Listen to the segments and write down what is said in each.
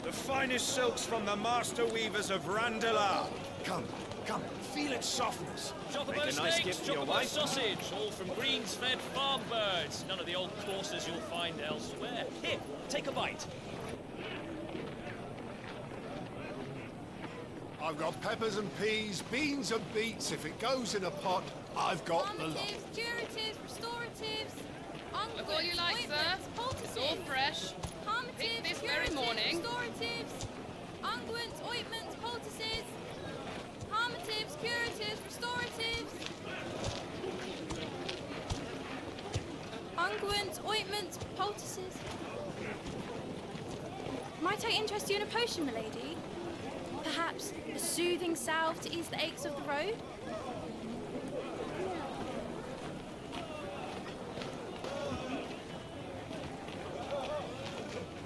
The finest silks from the master weavers of Randalar. Come, feel its softness. Chocobo Make a nice steaks, gift for your chocobo wife. sausage, all from greens-fed farm birds. None of the old courses you'll find elsewhere. Here, take a bite. I've got peppers and peas, beans and beets. If it goes in a pot, I've got the lot. Calmatives, curatives, restoratives, Look all you like, sir. It's all fresh. Picked this very morning. Restoratives, unguents, ointments, poultices. Calmatives, curatives, restoratives. Unguents, ointments, poultices. Might I interest you in a potion, milady? Perhaps a soothing salve to ease the aches of the road?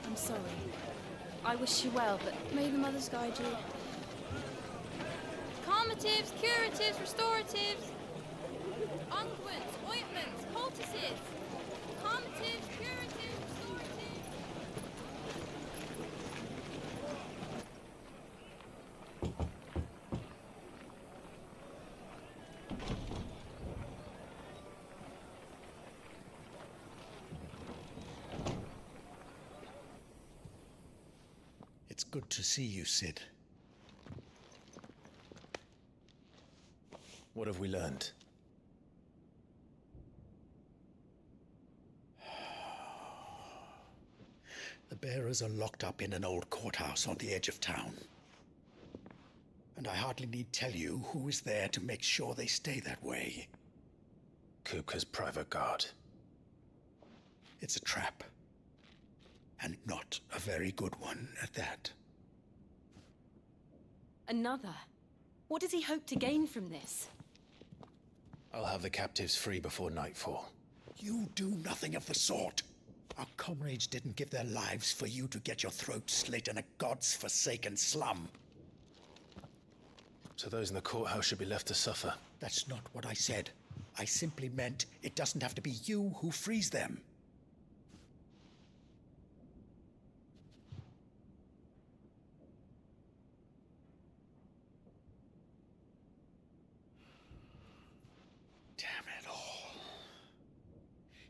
I'm sorry. I wish you well, but may the mothers guide you. Calmatives, curatives, restoratives. Unguents, ointments, poultices. Calmatives, curatives, restoratives. It's good to see you, Sid. What have we learned? The bearers are locked up in an old courthouse on the edge of town. And I hardly need tell you who is there to make sure they stay that way. Kupka's private guard. It's a trap. And not a very good one at that. Another? What does he hope to gain from this? I'll have the captives free before nightfall. You do nothing of the sort. Our comrades didn't give their lives for you to get your throat slit in a god's forsaken slum. So those in the courthouse should be left to suffer. That's not what I said. I simply meant it doesn't have to be you who frees them. Damn it all.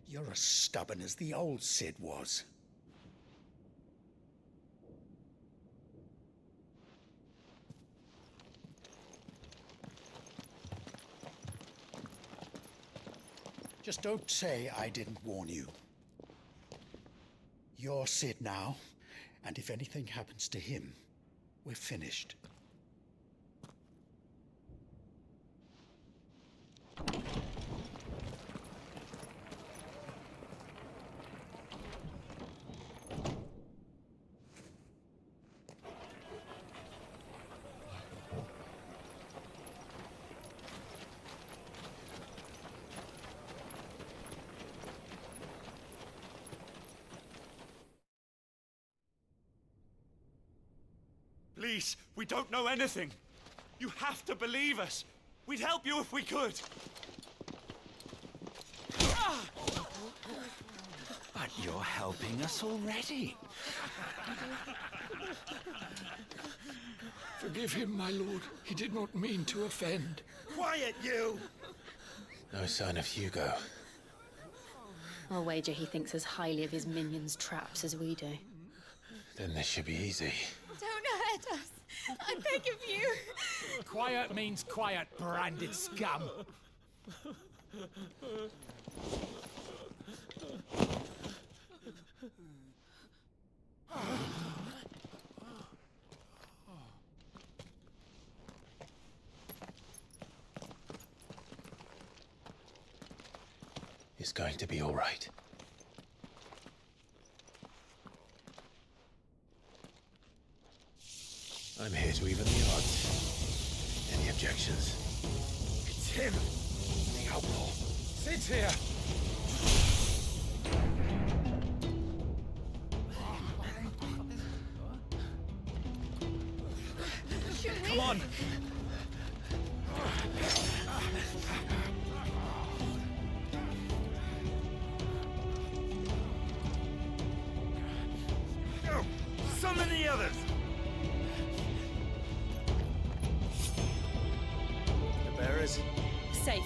You're as stubborn as the old Sid was. Just don't say I didn't warn you. You're Sid now, and if anything happens to him, we're finished. Please, we don't know anything. You have to believe us. We'd help you if we could. But you're helping us already. Forgive him, my lord. He did not mean to offend. Quiet, you! No sign of Hugo. I'll wager he thinks as highly of his minions' traps as we do. Then this should be easy. Don't hurt us. I beg of you. Quiet means quiet, branded scum. It's going to be all right. I'm here to even the odds. Any objections? It's him! The outlaw! Sid's here! Come on! Son Summon the others! The bearers? Safe.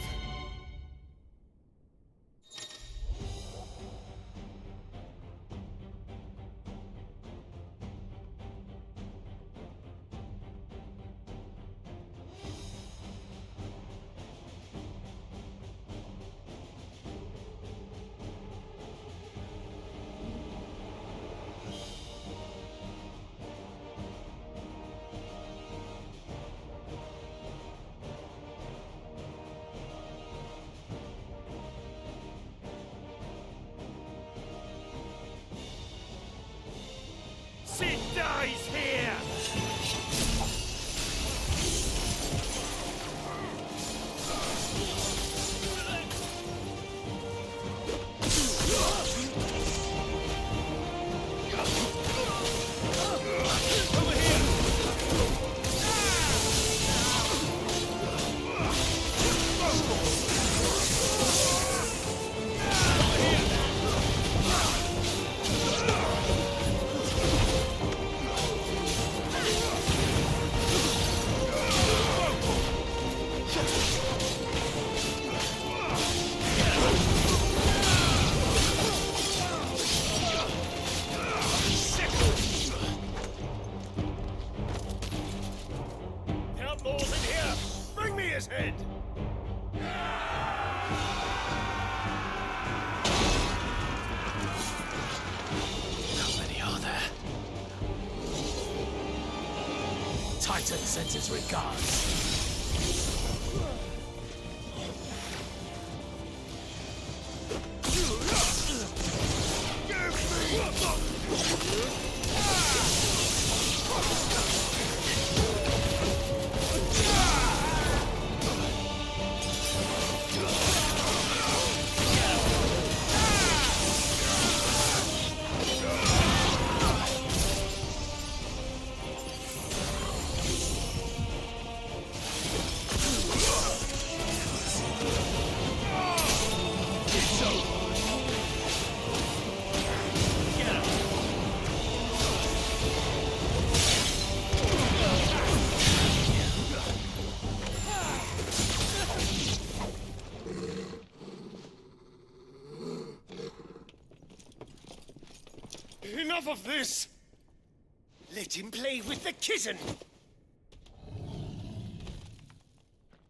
Sid dies here! The outlaws in here! Bring me his head! How many are there? Titan sends his regards. Enough of this! Let him play with the kitten!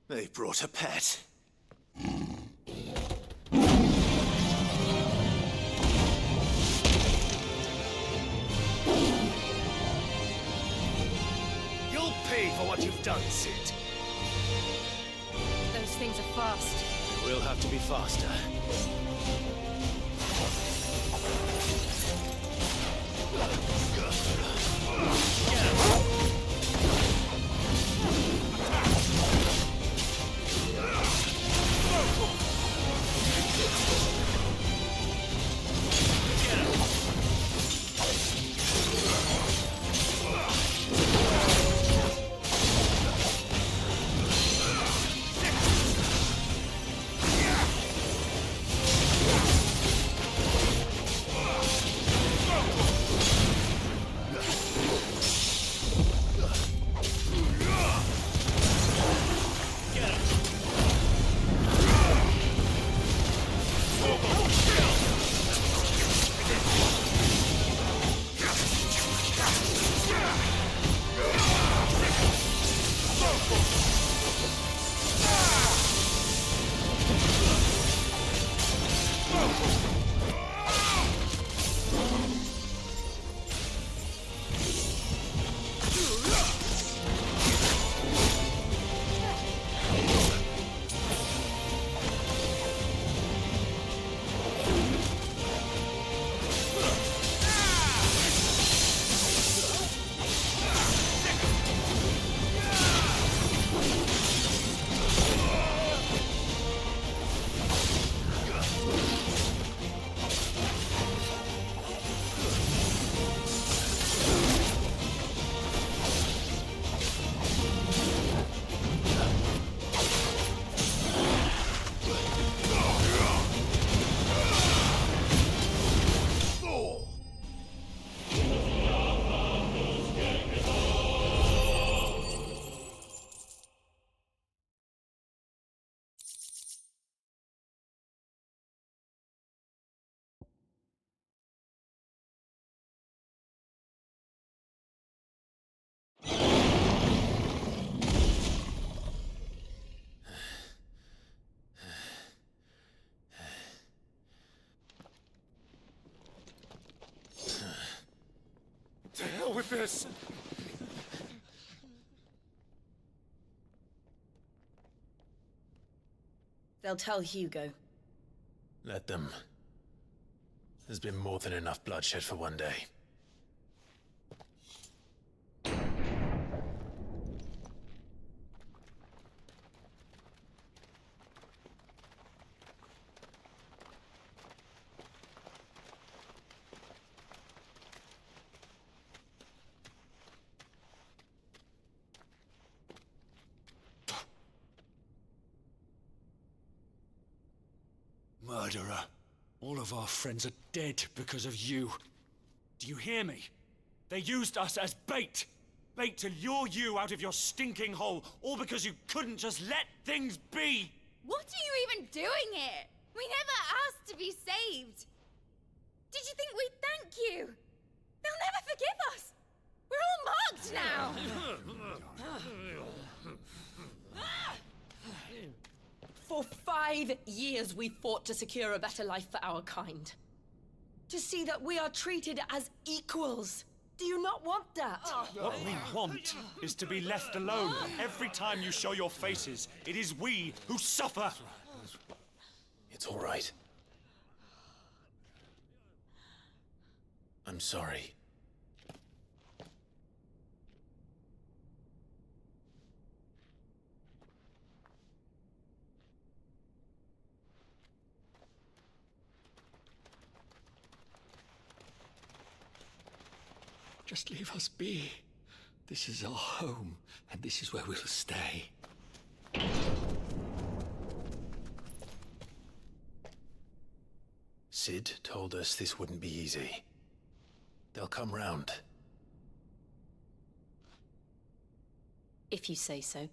They brought a pet. You'll pay for what you've done, Sid. Those things are fast. We'll have to be faster. Yeah! with this. They'll tell Hugo. Let them. There's been more than enough bloodshed for one day. Murderer. All of our friends are dead because of you. Do you hear me? They used us as bait. Bait to lure you out of your stinking hole, all because you couldn't just let things be. What are you even doing here? We never asked to be saved. Did you think we'd thank you? They'll never forgive us. We're all marked now. For 5 years we fought to secure a better life for our kind. To see that we are treated as equals. Do you not want that? What we want is to be left alone. Every time you show your faces, it is we who suffer. It's all right. I'm sorry. Just leave us be. This is our home, and this is where we'll stay. Sid told us this wouldn't be easy. They'll come round. If you say so.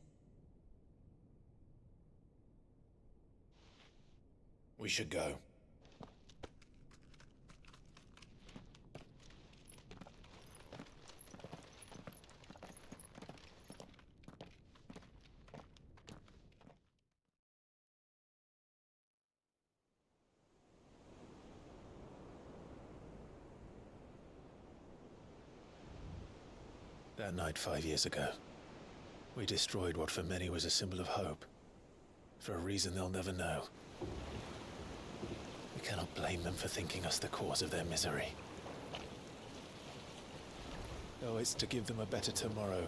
We should go. That night 5 years ago, we destroyed what for many was a symbol of hope. For a reason they'll never know. We cannot blame them for thinking us the cause of their misery. Though it's to give them a better tomorrow,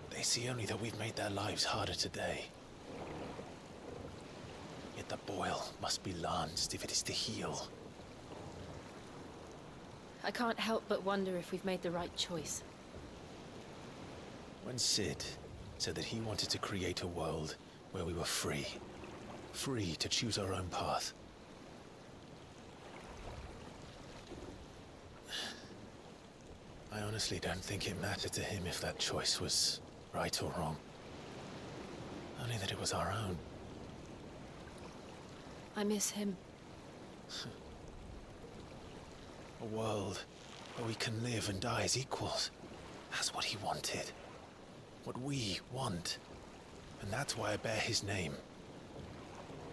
they see only that we've made their lives harder today. Yet the boil must be lanced if it is to heal. I can't help but wonder if we've made the right choice. When Sid said that he wanted to create a world where we were free. Free to choose our own path. I honestly don't think it mattered to him if that choice was right or wrong. Only that it was our own. I miss him. A world where we can live and die as equals. That's what he wanted. What we want. And that's why I bear his name.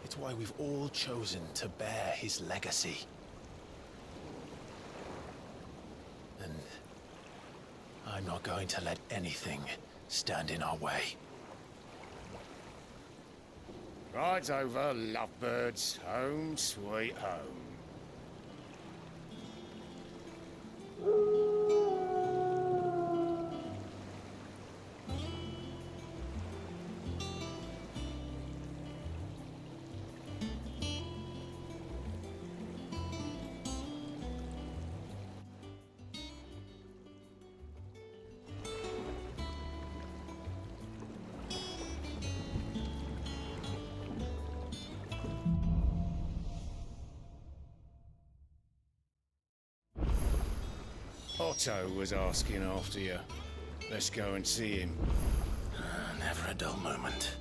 It's why we've all chosen to bear his legacy. And I'm not going to let anything stand in our way. Ride's over, lovebirds. Home sweet home. Otto was asking after you. Let's go and see him. Never a dull moment.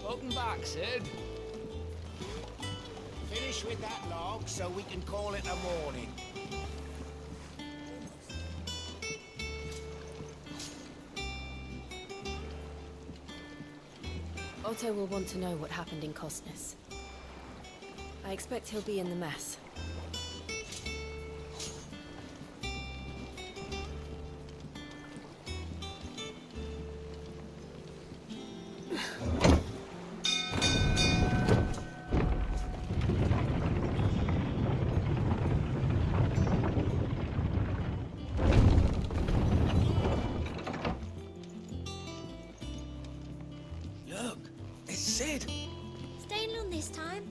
Welcome back, Sid. Finish with that log so we can call it a morning. Otto will want to know what happened in Cosnus. I expect he'll be in the mess. Look, it's Sid. Staying on this time?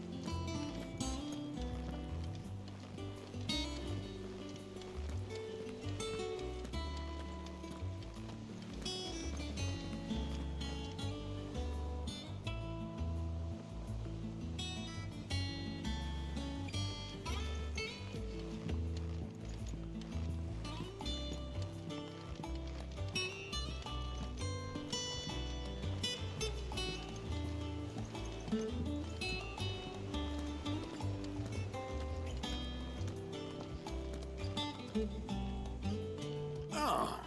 Ah,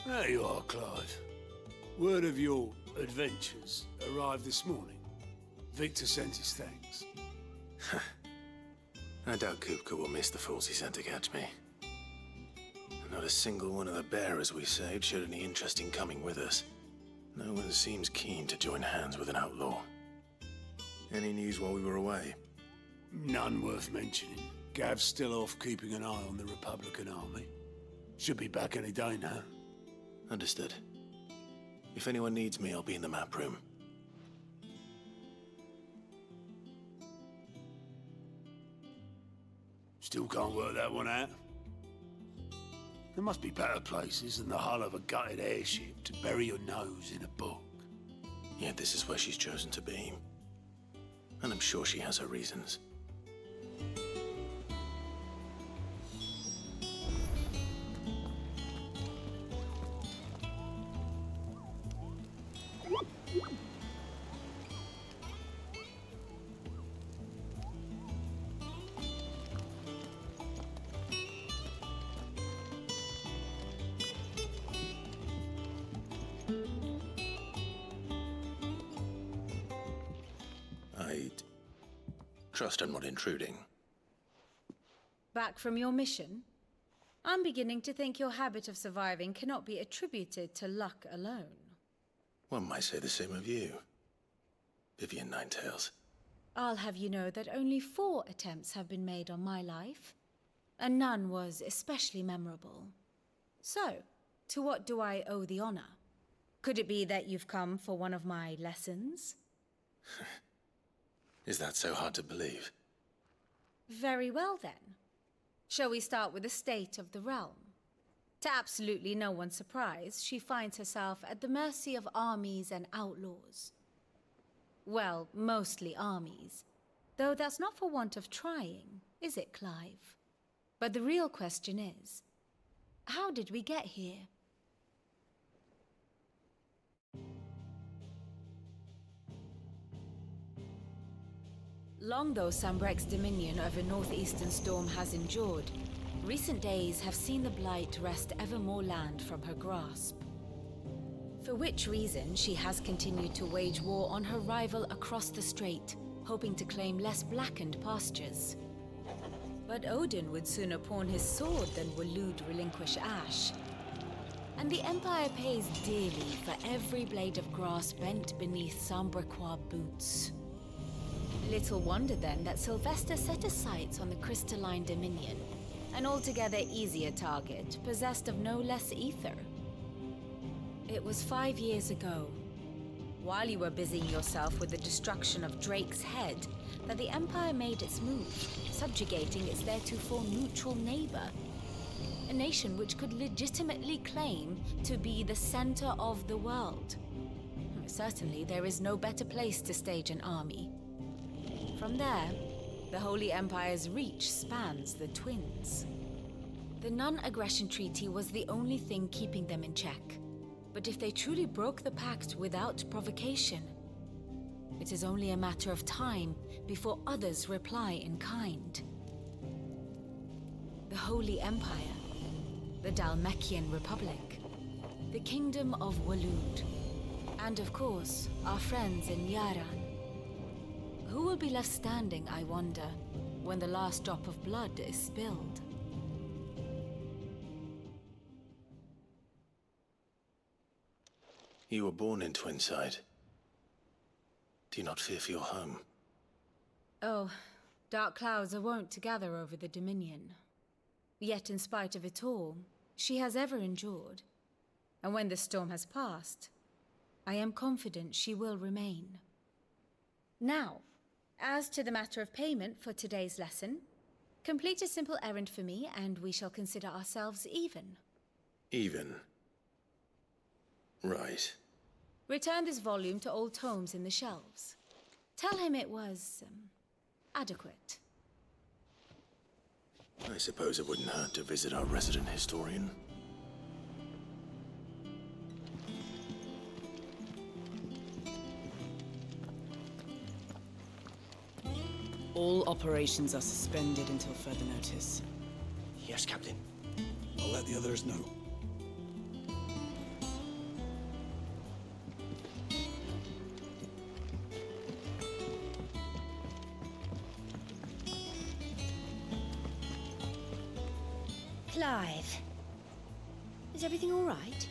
there you are, Clive. Word of your adventures arrived this morning. Victor sent his thanks. I doubt Kupka will miss the fools he sent to catch me. And not a single one of the bearers we saved showed any interest in coming with us. No one seems keen to join hands with an outlaw. Any news while we were away? None worth mentioning. Gav's still off keeping an eye on the Republican army. Should be back any day now. Understood. If anyone needs me, I'll be in the map room. Still can't work that one out. There must be better places than the hull of a gutted airship to bury your nose in a book. Yet this is where she's chosen to be. And I'm sure she has her reasons. I'd trust I'm not intruding. Back from your mission? I'm beginning to think your habit of surviving cannot be attributed to luck alone. One might say the same of you, Vivian Ninetails. I'll have you know that only 4 attempts have been made on my life, and none was especially memorable. So, to what do I owe the honor? Could it be that you've come for one of my lessons? Is that so hard to believe? Very well then. Shall we start with the state of the realm? To absolutely no one's surprise, she finds herself at the mercy of armies and outlaws. Well, mostly armies. Though that's not for want of trying, is it, Clive? But the real question is, how did we get here? Long though Sambrek's dominion over northeastern Storm has endured, recent days have seen the Blight wrest ever more land from her grasp. For which reason she has continued to wage war on her rival across the strait, hoping to claim less blackened pastures. But Odin would sooner pawn his sword than Waloed relinquish Ash. And the Empire pays dearly for every blade of grass bent beneath Sambrequois boots. Little wonder then that Sylvester set his sights on the crystalline dominion, an altogether easier target, possessed of no less ether. It was 5 years ago, while you were busying yourself with the destruction of Drake's head, that the Empire made its move, subjugating its theretofore neutral neighbor, a nation which could legitimately claim to be the center of the world. Certainly, there is no better place to stage an army. From there, the Holy Empire's reach spans the Twins. The non-aggression treaty was the only thing keeping them in check. But if they truly broke the pact without provocation, it is only a matter of time before others reply in kind. The Holy Empire, the Dalmekian Republic, the Kingdom of Waloed, And of course, our friends in Yaran. Who will be left standing, I wonder, when the last drop of blood is spilled? You were born in Twinside. Do you not fear for your home? Oh, dark clouds are wont to gather over the Dominion. Yet in spite of it all, she has ever endured. And when the storm has passed, I am confident she will remain. Now, as to the matter of payment for today's lesson, complete a simple errand for me and we shall consider ourselves even. Even? Right. Return this volume to old tomes in the shelves. Tell him it was, adequate. I suppose it wouldn't hurt to visit our resident historian. All operations are suspended until further notice. Yes, Captain. I'll let the others know. Clive. Is everything all right?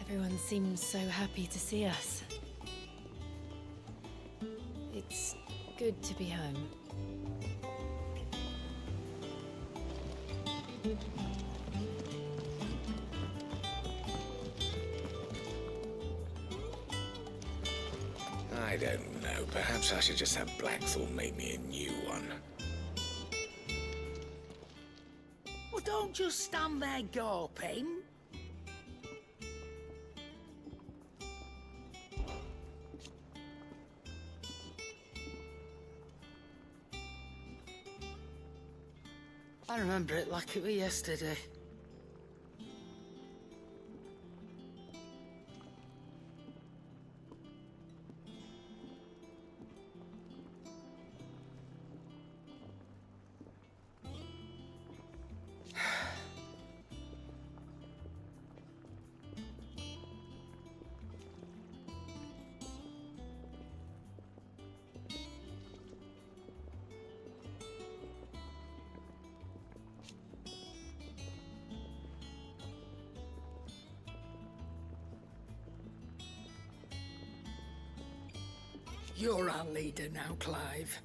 Everyone seems so happy to see us. It's good to be home. I don't know. Perhaps I should just have Blackthorn make me a new one. Well, don't just stand there gawping. I remember it like it was yesterday. You're our leader now, Clive.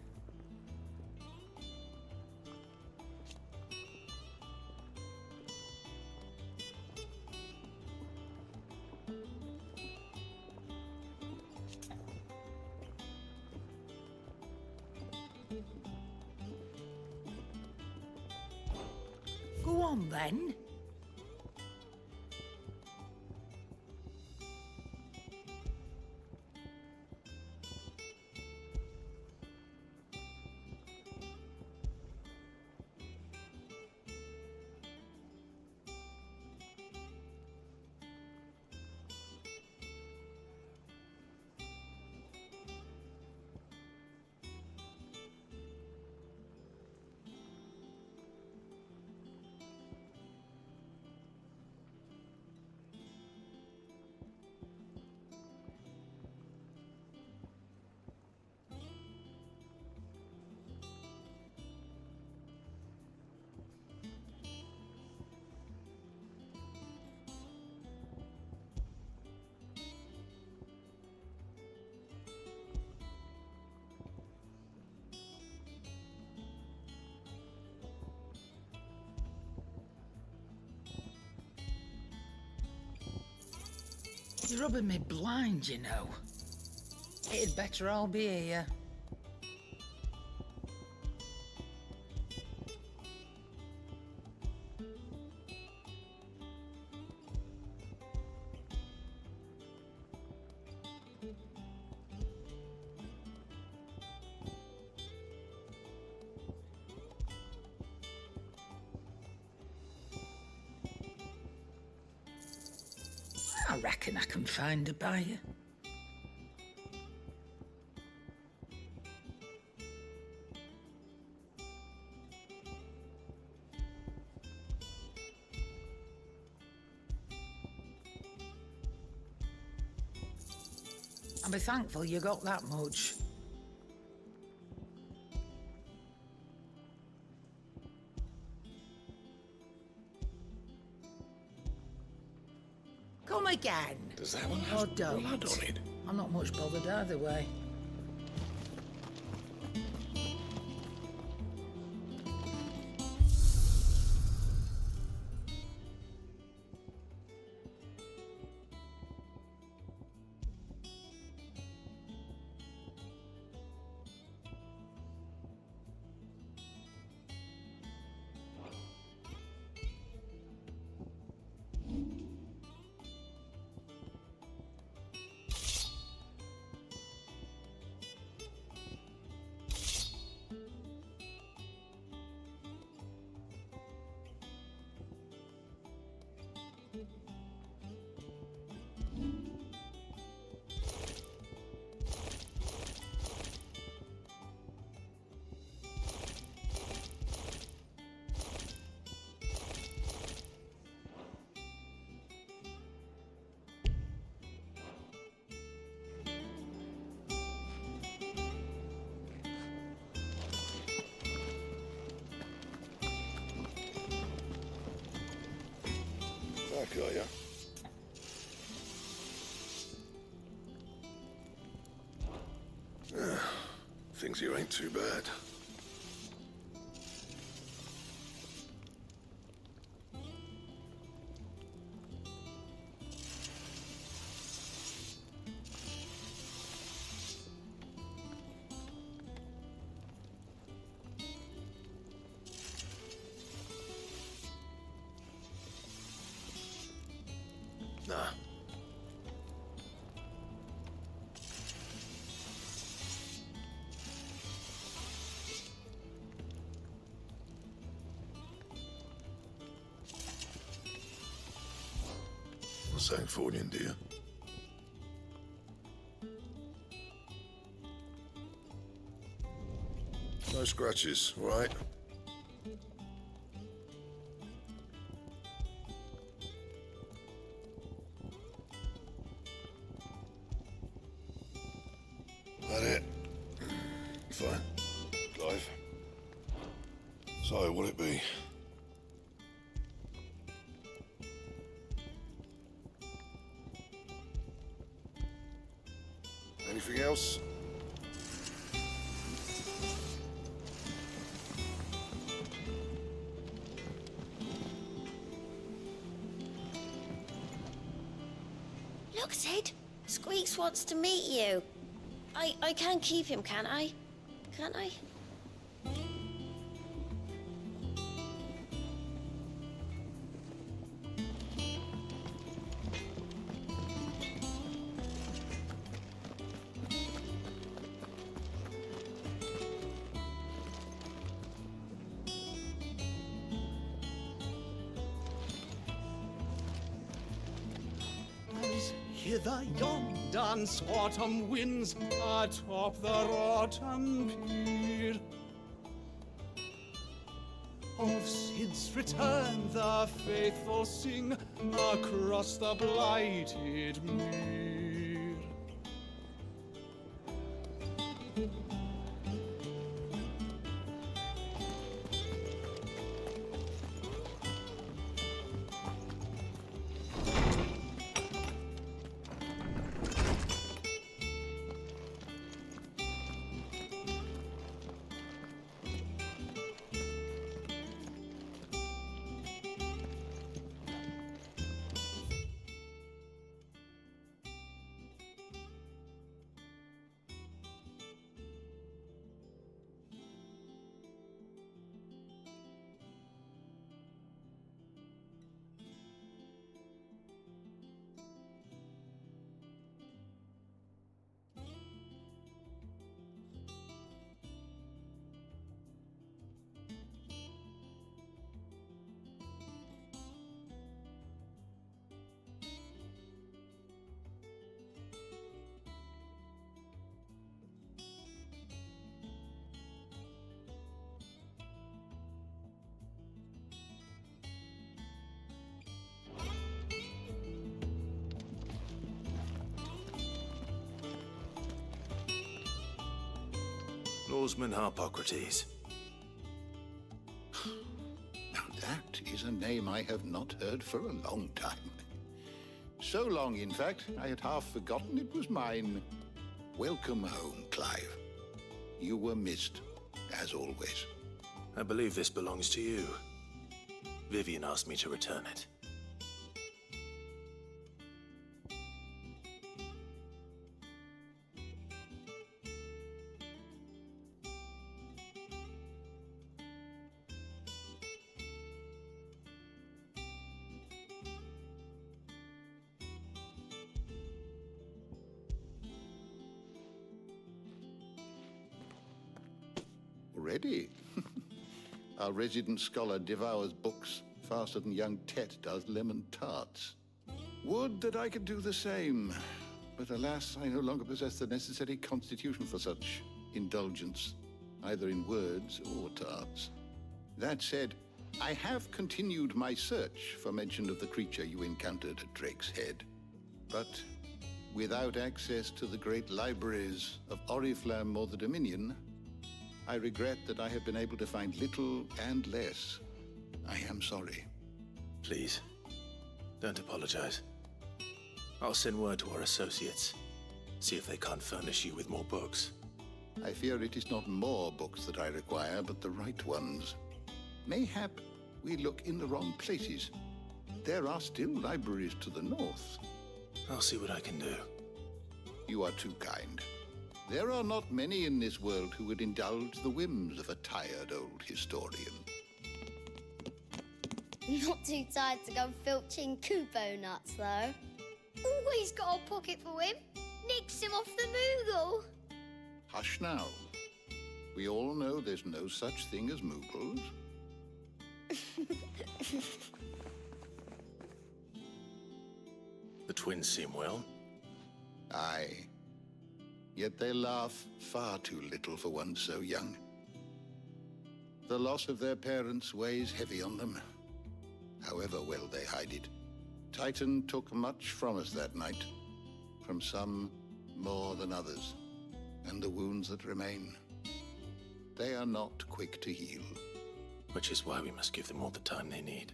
Go on, then. You're rubbing me blind, you know. It'd better all be here. I reckon I can find a buyer. I'll be thankful you got that much. Come again. Does that one Or have don't. blood on it? I'm not much bothered either way. Back, are ya? Things here ain't too bad. Nah. What's that for you, dear? No scratches, all right? That it? Fine. Clive. So, what'll it be? Anything else? Look, Sid. Squeaks wants to meet you. I can keep him, can't I? Can't I? Hither yon dance autumn winds atop the rotten pier. Of Sid's return the faithful sing across the blighted mere. Oarsman Harpocrates. Now that is a name I have not heard for a long time. So long, in fact, I had half forgotten it was mine. Welcome home, Clive. You were missed, as always. I believe this belongs to you. Vivian asked me to return it. Already? Our resident scholar devours books faster than young Tet does lemon tarts. Would that I could do the same. But alas, I no longer possess the necessary constitution for such indulgence, either in words or tarts. That said, I have continued my search for mention of the creature you encountered at Drake's Head. But without access to the great libraries of Oriflamme or the Dominion, I regret that I have been able to find little and less. I am sorry. Please, don't apologize. I'll send word to our associates. See if they can't furnish you with more books. I fear it is not more books that I require, but the right ones. Mayhap we look in the wrong places. There are still libraries to the north. I'll see what I can do. You are too kind. There are not many in this world who would indulge the whims of a tired old historian. Not too tired to go filching Kupo nuts, though. Always got a pocket for him. Nicks him off the Moogle. Hush now. We all know there's no such thing as Moogles. The twins seem well. Aye. Yet they laugh far too little for one so young. The loss of their parents weighs heavy on them, however well they hide it. Titan took much from us that night, from some more than others, and the wounds that remain, they are not quick to heal. Which is why we must give them all the time they need.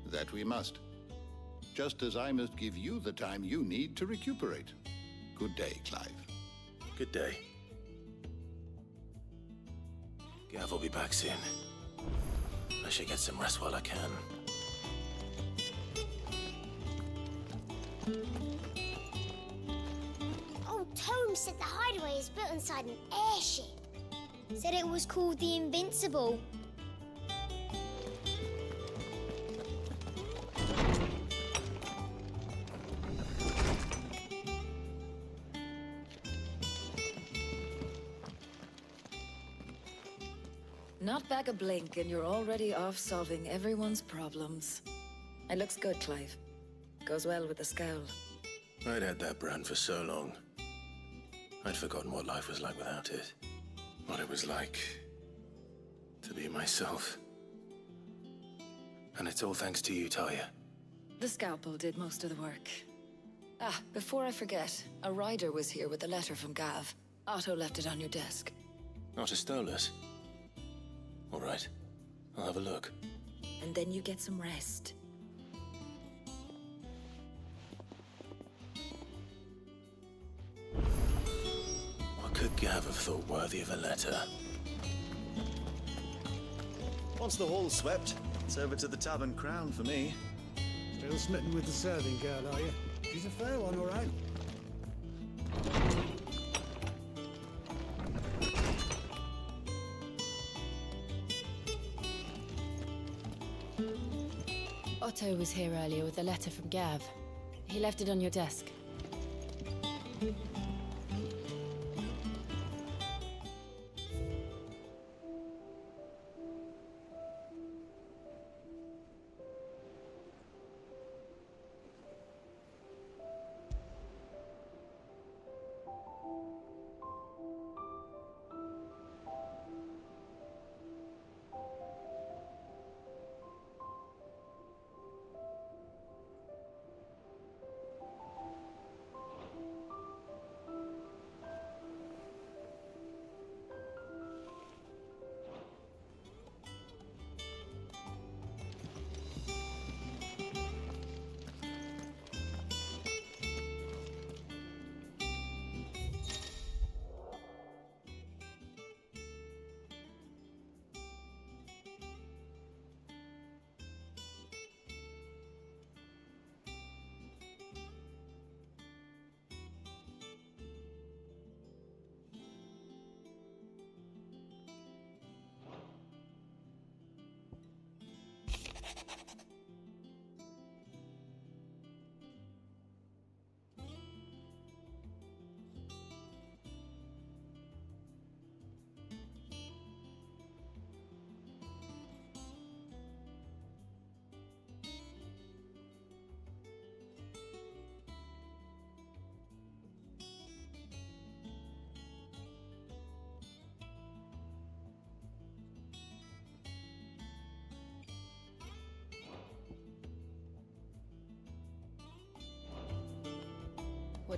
That we must. Just as I must give you the time you need to recuperate. Good day, Clive. Good day. Gav will be back soon. I should get some rest while I can. Old Tome said the hideaway is built inside an airship. Said it was called the Invincible. Not back a blink, and you're already off solving everyone's problems. It looks good, Clive. Goes well with the scowl. I'd had that brand for so long. I'd forgotten what life was like without it. What it was like to be myself. And it's all thanks to you, Talia. The scalpel did most of the work. Ah, before I forget, a rider was here with a letter from Gav. Otto left it on your desk. Otto stole it. All right, I'll have a look. And then you get some rest. What could Gav have thought worthy of a letter? Once the hall's swept, it's over to the Tavern Crown for me. Still smitten with the serving girl, are you? She's a fair one, all right. Otto was here earlier with a letter from Gav. He left it on your desk.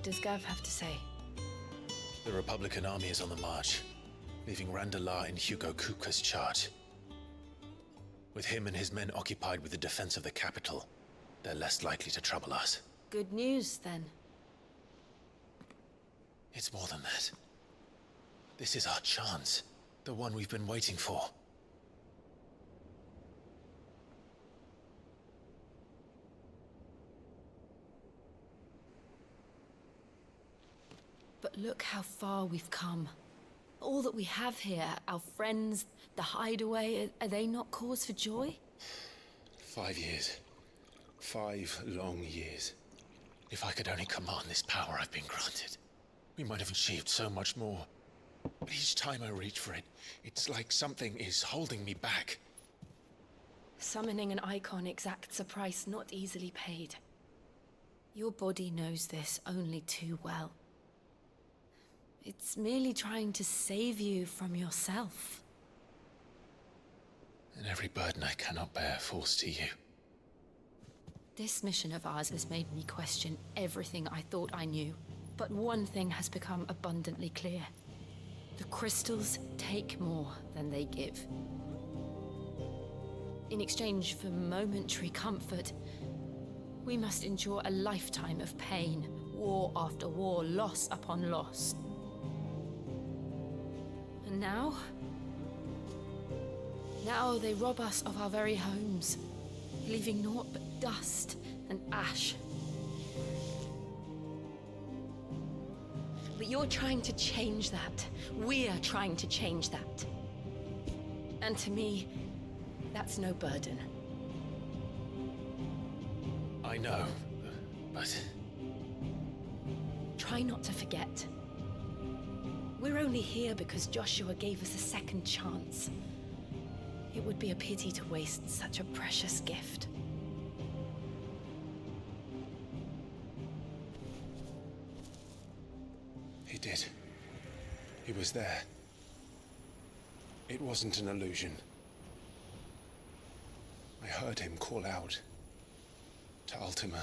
does Gav have to say? The Republican army is on the march, leaving Randalar in Hugo Kupka's charge. With him and his men occupied with the defense of the capital, they're less likely to trouble us. Good news, then. It's more than that. This is our chance. The one we've been waiting for. But look how far we've come. All that we have here, our friends, the hideaway, are they not cause for joy? 5 years. 5 long years. If I could only command this power I've been granted, we might have achieved so much more. But each time I reach for it, it's like something is holding me back. Summoning an icon exacts a price not easily paid. Your body knows this only too well. It's merely trying to save you from yourself. And every burden I cannot bear falls to you. This mission of ours has made me question everything I thought I knew. But one thing has become abundantly clear. The crystals take more than they give. In exchange for momentary comfort, we must endure a lifetime of pain, war after war, loss upon loss. And now they rob us of our very homes, leaving naught but dust and ash. But you're trying to change that. We're trying to change that. And to me, that's no burden. I know, but... Try not to forget. We're only here because Joshua gave us a second chance. It would be a pity to waste such a precious gift. He did. He was there. It wasn't an illusion. I heard him call out to Ultima.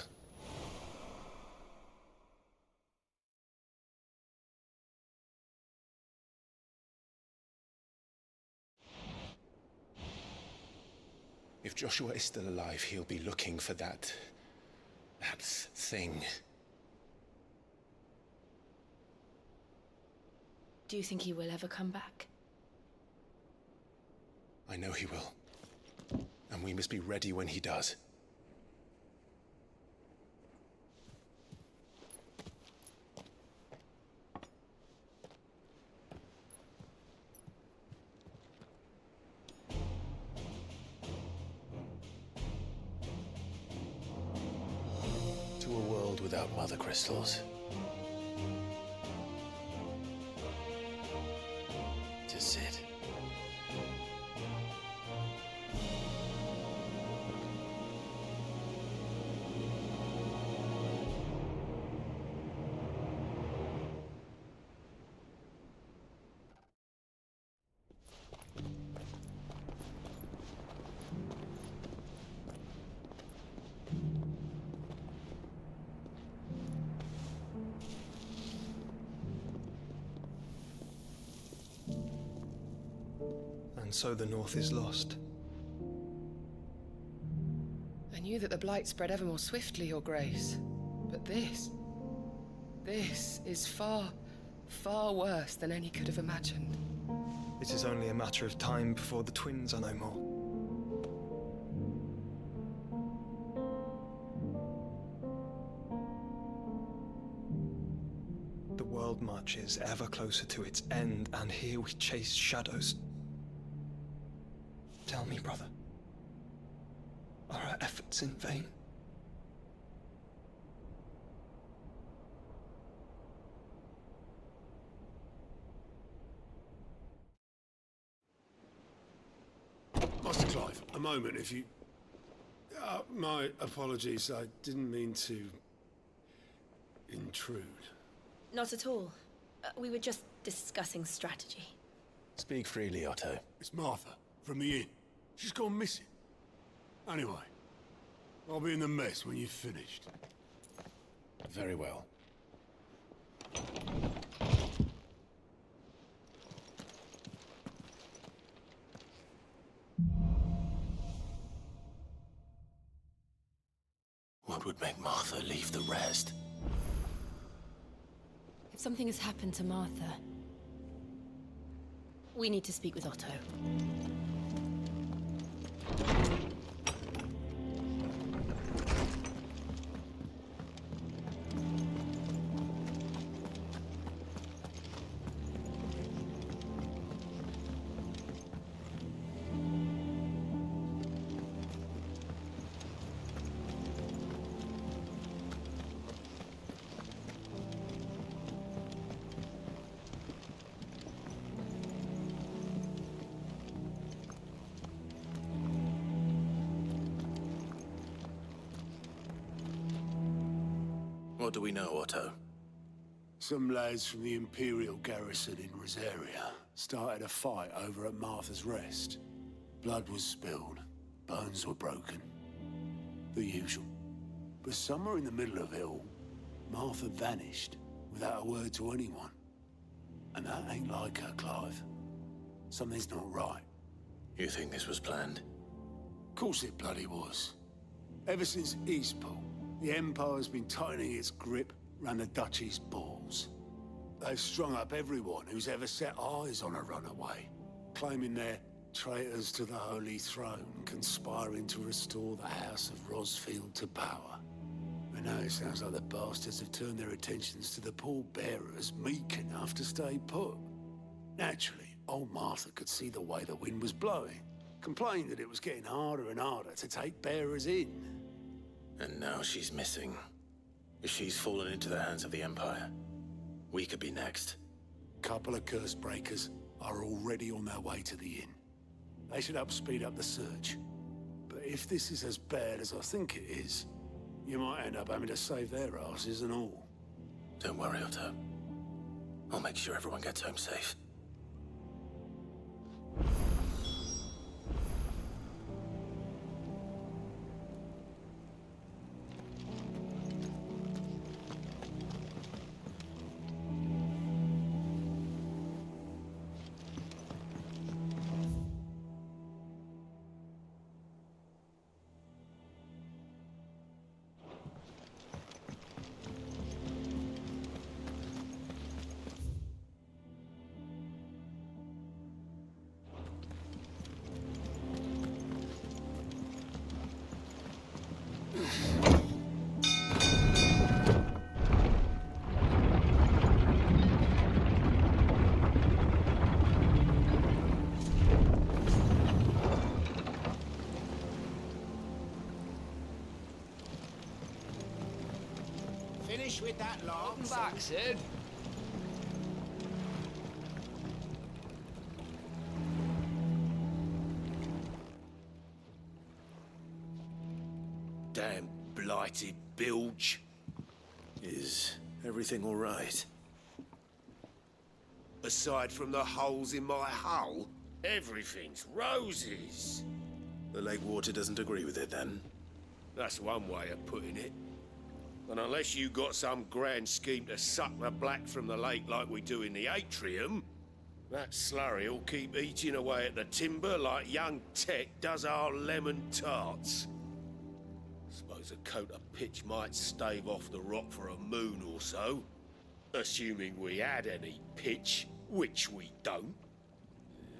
If Joshua is still alive, he'll be looking for that thing. Do you think he will ever come back? I know he will. And we must be ready when he does. To a world without mother crystals. To Sid. And so the North is lost. I knew that the Blight spread ever more swiftly, Your Grace. But this is far, far worse than any could have imagined. It is only a matter of time before the twins are no more. The world marches ever closer to its end, and here we chase shadows. Tell me, brother, are our efforts in vain? Master Clive, a moment, if you... my apologies, I didn't mean to... intrude. Not at all. We were just discussing strategy. Speak freely, Otto. It's Martha, from the inn. She's gone missing. Anyway, I'll be in the mess when you've finished. Very well. What would make Martha leave the rest? If something has happened to Martha, we need to speak with Otto. What do we know, Otto? Some lads from the Imperial garrison in Rosaria started a fight over at Martha's Rest. Blood was spilled, bones were broken. The usual. But somewhere in the middle of it all, Martha vanished without a word to anyone. And that ain't like her, Clive. Something's not right. You think this was planned? Of course it bloody was. Ever since Eastpool, the Empire's been tightening its grip round the Duchy's balls. They've strung up everyone who's ever set eyes on a runaway, claiming they're traitors to the Holy Throne, conspiring to restore the House of Rosfield to power. And now it sounds like the bastards have turned their attentions to the pallbearers meek enough to stay put. Naturally, old Martha could see the way the wind was blowing, complained that it was getting harder and harder to take bearers in. And now she's missing. If she's fallen into the hands of the Empire, we could be next. Couple of curse breakers are already on their way to the inn. They should help speed up the search. But if this is as bad as I think it is, you might end up having to save their asses and all. Don't worry, Otto. I'll make sure everyone gets home safe. Finish with that lot. Welcome back, Sid. Damn blighted bilge. Is everything all right? Aside from the holes in my hull, everything's roses. The lake water doesn't agree with it, then? That's one way of putting it. And unless you got some grand scheme to suck the black from the lake like we do in the atrium, that slurry'll keep eating away at the timber like young Tech does our lemon tarts. Suppose a coat of pitch might stave off the rock for a moon or so, assuming we had any pitch, which we don't.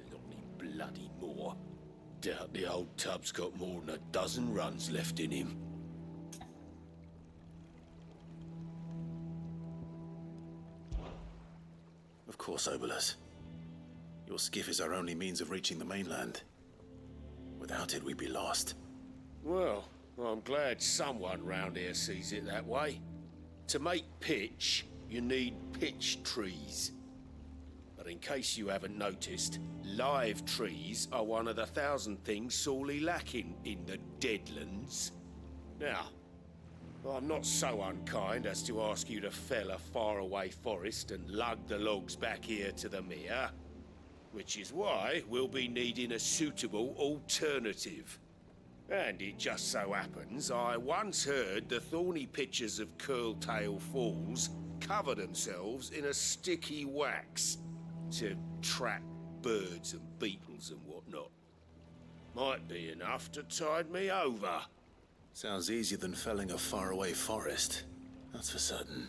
Not any bloody more. Doubt the old tub's got more than a dozen runs left in him. Of course, Obolus. Your skiff is our only means of reaching the mainland. Without it, we'd be lost. Well, I'm glad someone round here sees it that way. To make pitch, you need pitch trees. But in case you haven't noticed, live trees are one of the 1,000 things sorely lacking in the Deadlands. Now, I'm not so unkind as to ask you to fell a faraway forest and lug the logs back here to the mere, which is why we'll be needing a suitable alternative. And it just so happens I once heard the thorny pitchers of Curltail Falls cover themselves in a sticky wax to trap birds and beetles and whatnot. Might be enough to tide me over. Sounds easier than felling a faraway forest. That's for certain.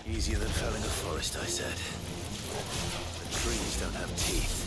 Easier than felling a forest, I said. The trees don't have teeth.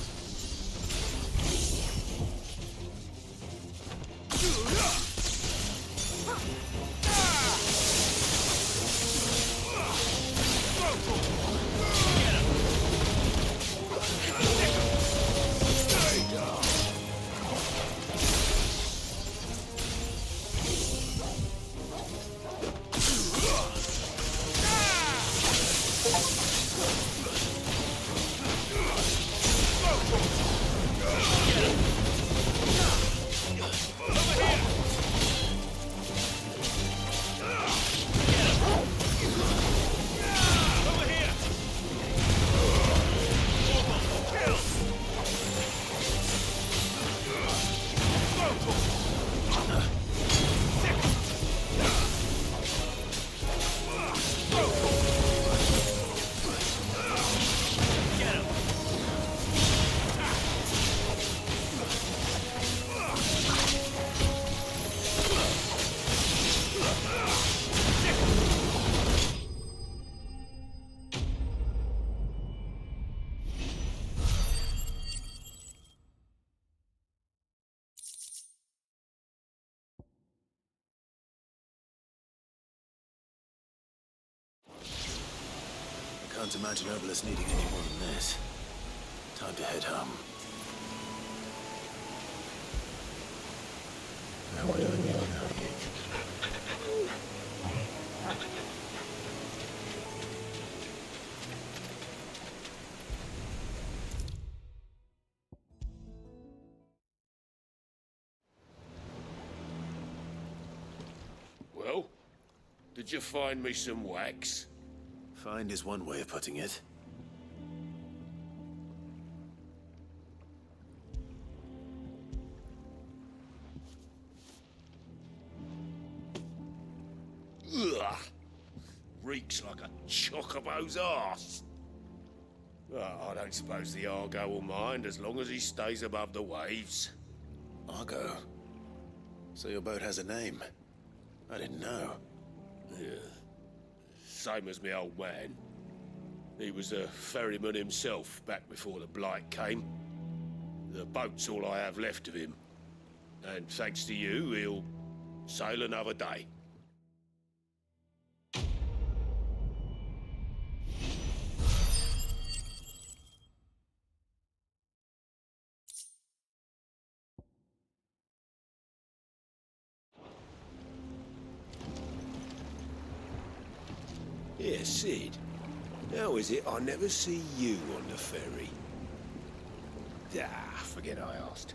Can't imagine Obelisk needing any more than this. Time to head home. Well, did you find me some wax? Find is one way of putting it. Ugh! Reeks like a chocobo's arse. Well, I don't suppose the Argo will mind as long as he stays above the waves. Argo? So your boat has a name? I didn't know. Yeah. Same as me old man. He was a ferryman himself back before the Blight came. The boat's all I have left of him. And thanks to you, he'll sail another day. Yeah, Sid. How is it I never see you on the ferry? Ah, forget I asked.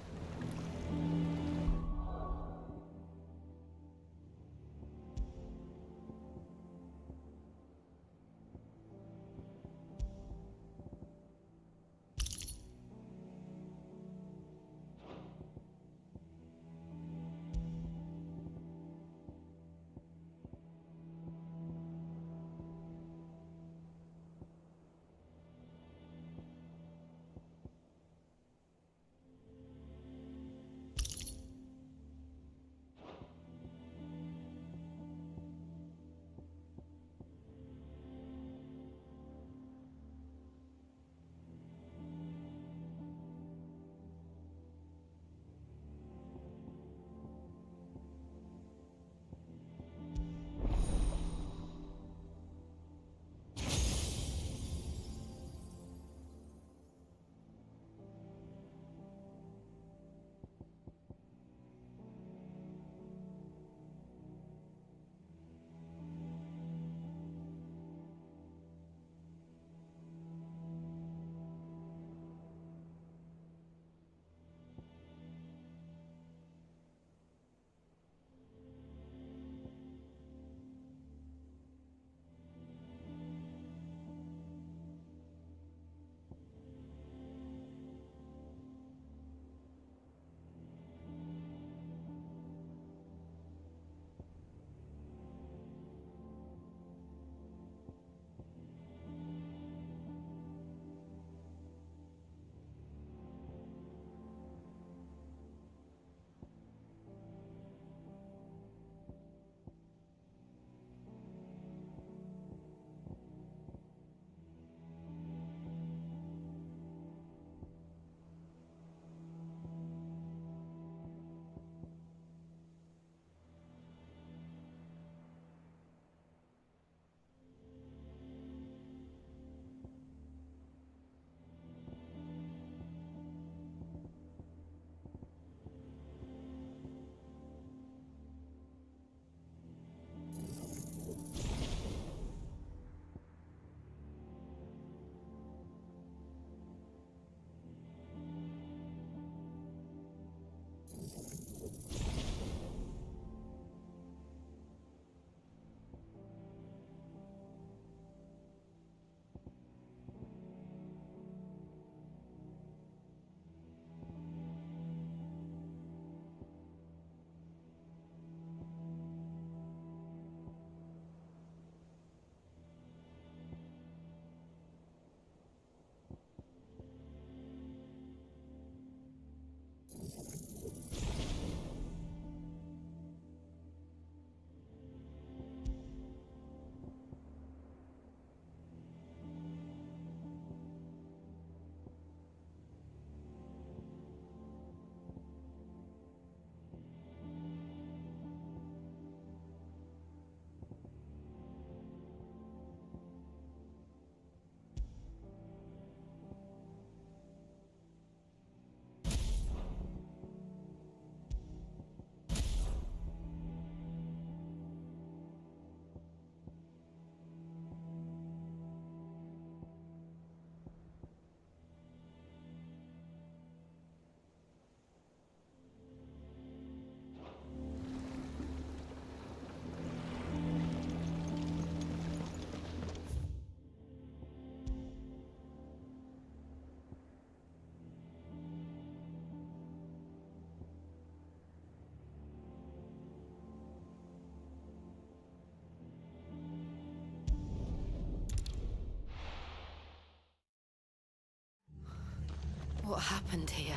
What happened here?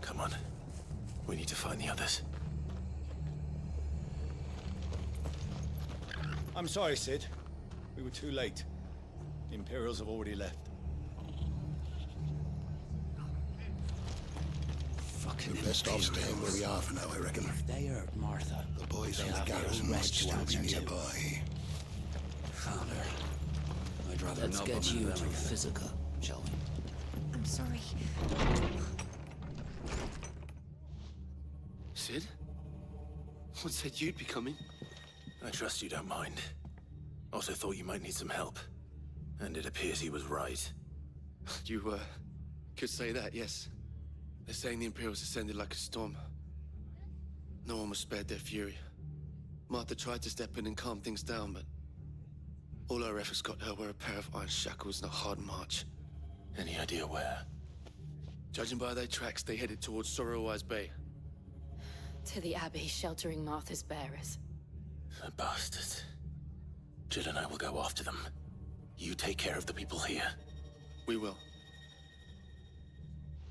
Come on. We need to find the others. I'm sorry, Sid. We were too late. The Imperials have already left. Fucking best off staying where we are for now, I reckon. If they hurt Martha, The boys they from the have the garrison old might rest to still be answer to. nearby. Found her. I'd rather Let's not get go you into to physical, shall we? I'm sorry. Sid? What said you'd be coming? I trust you don't mind. Also thought you might need some help. And it appears he was right. You, could say that, yes. They're saying the Imperials ascended like a storm. No one was spared their fury. Martha tried to step in and calm things down, but all our efforts got her were a pair of iron shackles and a hard march. Any idea where? Judging by their tracks, they headed towards Sorrowwise Bay. To the Abbey, sheltering Martha's bearers. The bastards. Jill and I will go after them. You take care of the people here. We will.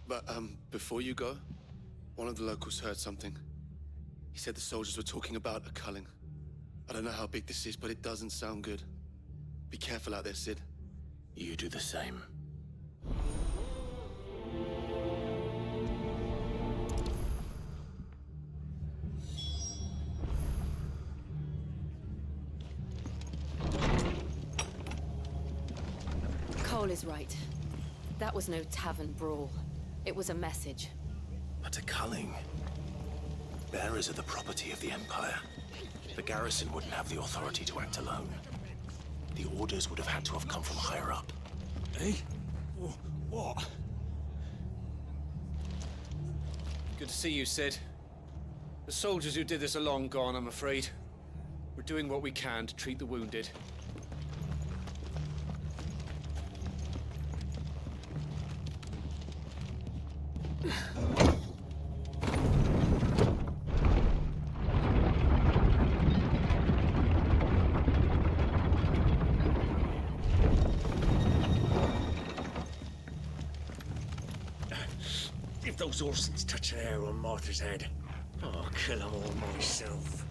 But, before you go, one of the locals heard something. He said the soldiers were talking about a culling. I don't know how big this is, but it doesn't sound good. Be careful out there, Sid. You do the same. Cole is right. That was no tavern brawl. It was a message. But a culling. Bearers are the property of the Empire. The garrison wouldn't have the authority to act alone. The orders would have had to have come from higher up. Eh? What? Good to see you, Sid. The soldiers who did this are long gone, I'm afraid. We're doing what we can to treat the wounded. If those Orsons touch an arrow on Martha's head, I'll kill them all myself.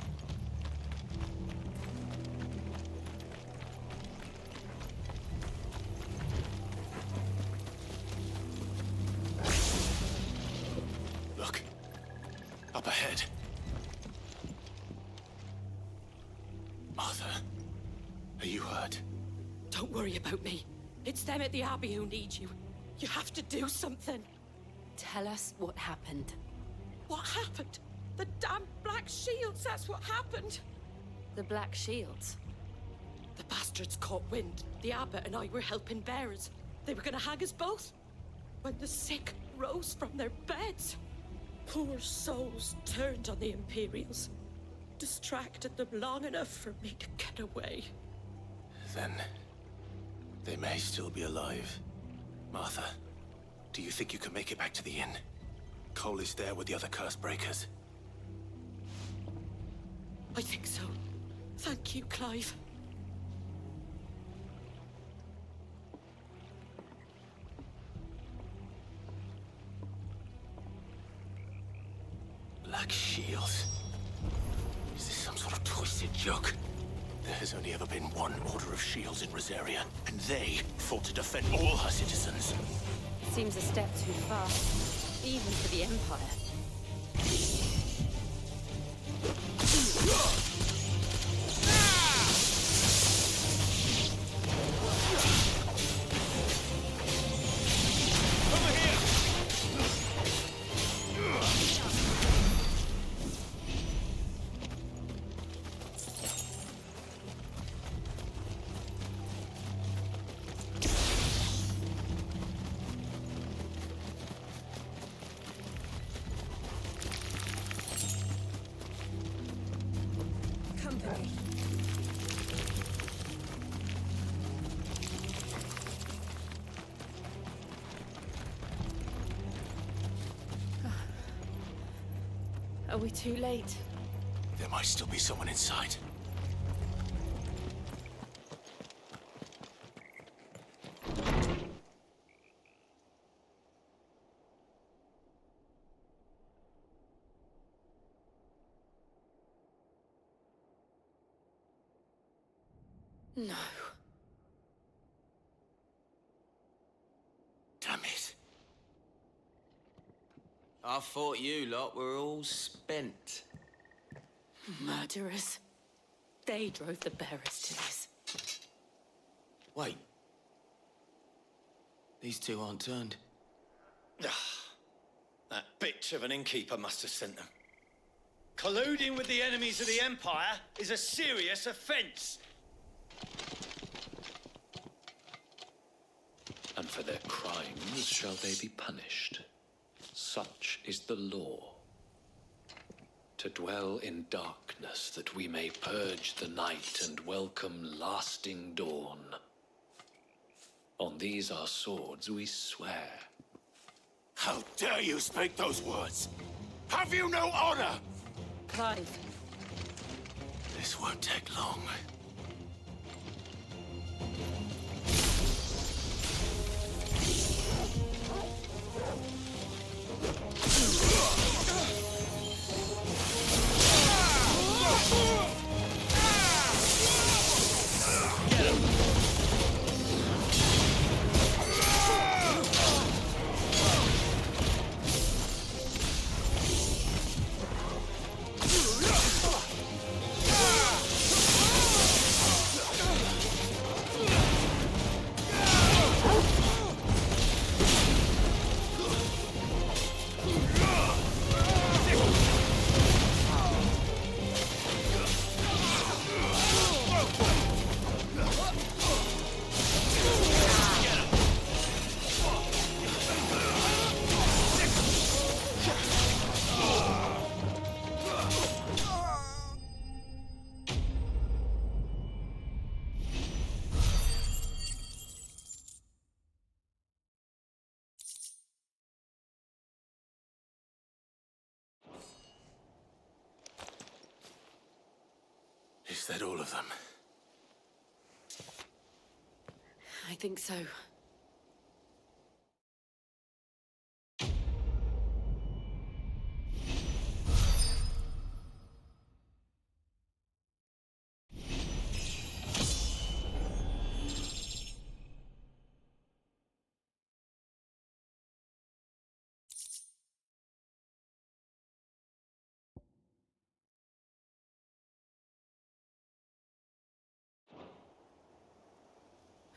Look. Up ahead. Martha, are you hurt? Don't worry about me. It's them at the Abbey who need you. You have to do something. Tell us what happened. What happened? The damn Black Shields, that's what happened. The Black Shields? The bastards caught wind. The abbot and I were helping bearers. They were gonna hang us both. When the sick rose from their beds, poor souls turned on the Imperials. Distracted them long enough for me to get away. Then they may still be alive. Martha, do you think you can make it back to the inn? Cole is there with the other curse breakers. I think so. Thank you, Clive. Black Shields. Is this some sort of twisted joke? There has only ever been one Order of Shields in Rosaria, and they fought to defend all her citizens. Seems a step too far, even for the Empire. Are we too late? There might still be someone inside. No. Damn it. I thought you lot were all spent. Murderers. They drove the bearers to this. Wait. These two aren't turned. That bitch of an innkeeper must have sent them. Colluding with the enemies of the Empire is a serious offense. And for their crimes shall they be punished. Such is the law. To dwell in darkness that we may purge the night and welcome lasting dawn. On these our swords we swear. How dare you speak those words? Have you no honor? Clive. This won't take long. Is that all of them? I think so.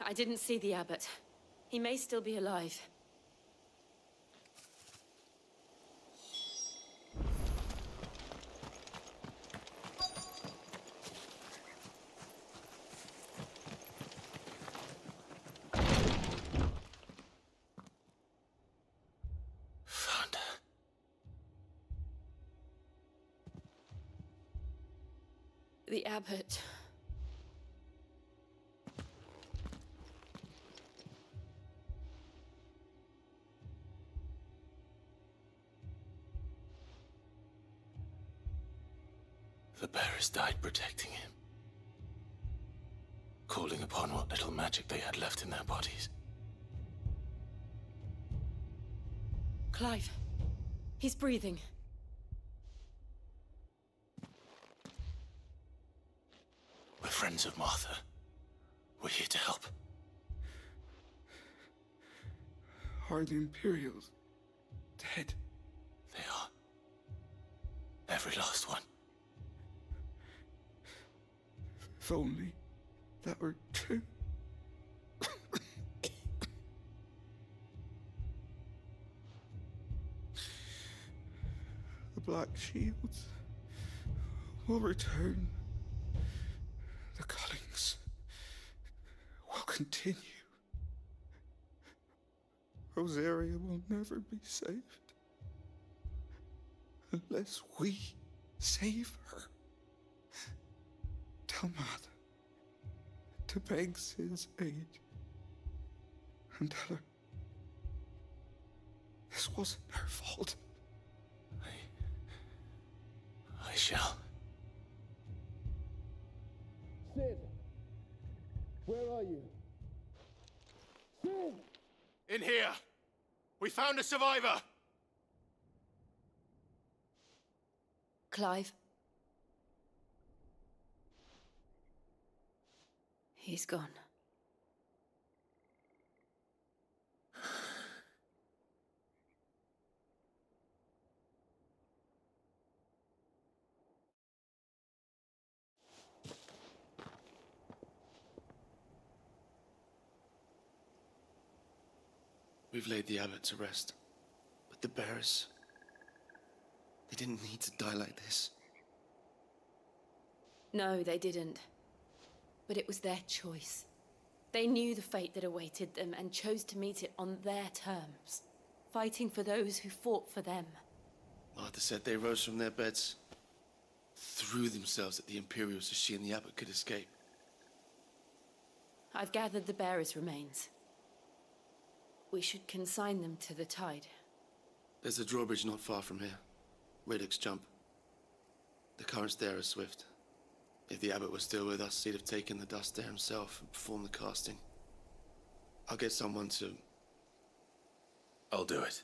I didn't see the abbot. He may still be alive. Found her. The abbot. The bearers died protecting him. Calling upon what little magic they had left in their bodies. Clive. He's breathing. We're friends of Martha. We're here to help. Are the Imperials dead? They are. Every last one. If only that were true. The Black Shields will return. The cullings will continue. Rosaria will never be saved unless we save her. Tell Martha to beg Sid's aid and tell her this wasn't her fault. I shall. Sid! Where are you? Sid! In here! We found a survivor! Clive. He's gone. We've laid the abbot to rest. But the bearers... they didn't need to die like this. No, they didn't. But it was their choice. They knew the fate that awaited them and chose to meet it on their terms, fighting for those who fought for them. Martha said they rose from their beds, threw themselves at the Imperials so she and the abbot could escape. I've gathered the bearers' remains. We should consign them to the tide. There's a drawbridge not far from here. Radix Jump. The currents there are swift. If the abbot was still with us, he'd have taken the dust there himself and performed the casting. I'll get someone to... I'll do it.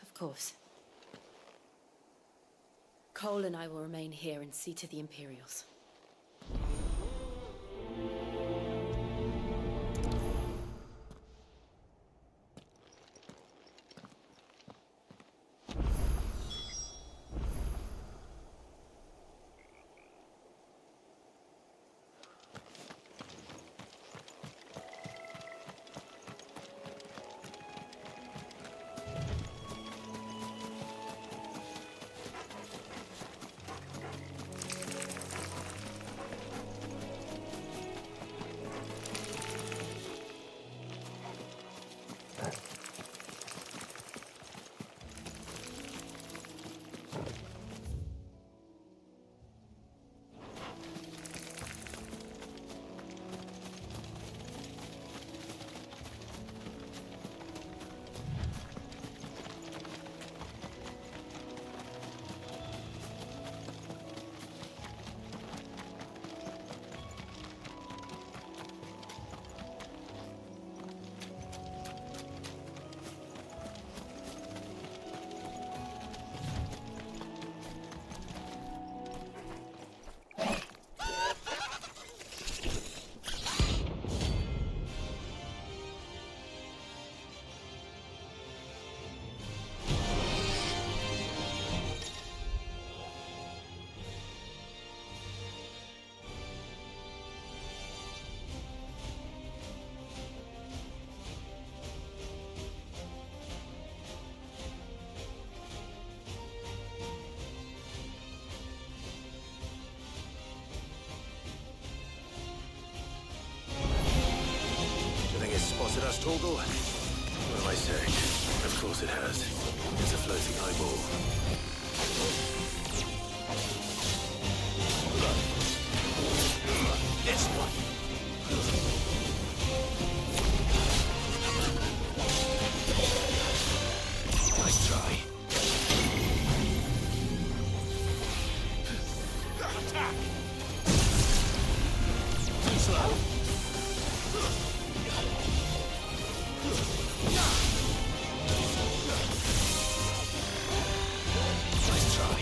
Of course. Cole and I will remain here and see to the Imperials. Spotted us, Torgal? What am I saying? Of course it has. It's a floating eyeball. This one! Nice try. Attack! Too slow. Nice try.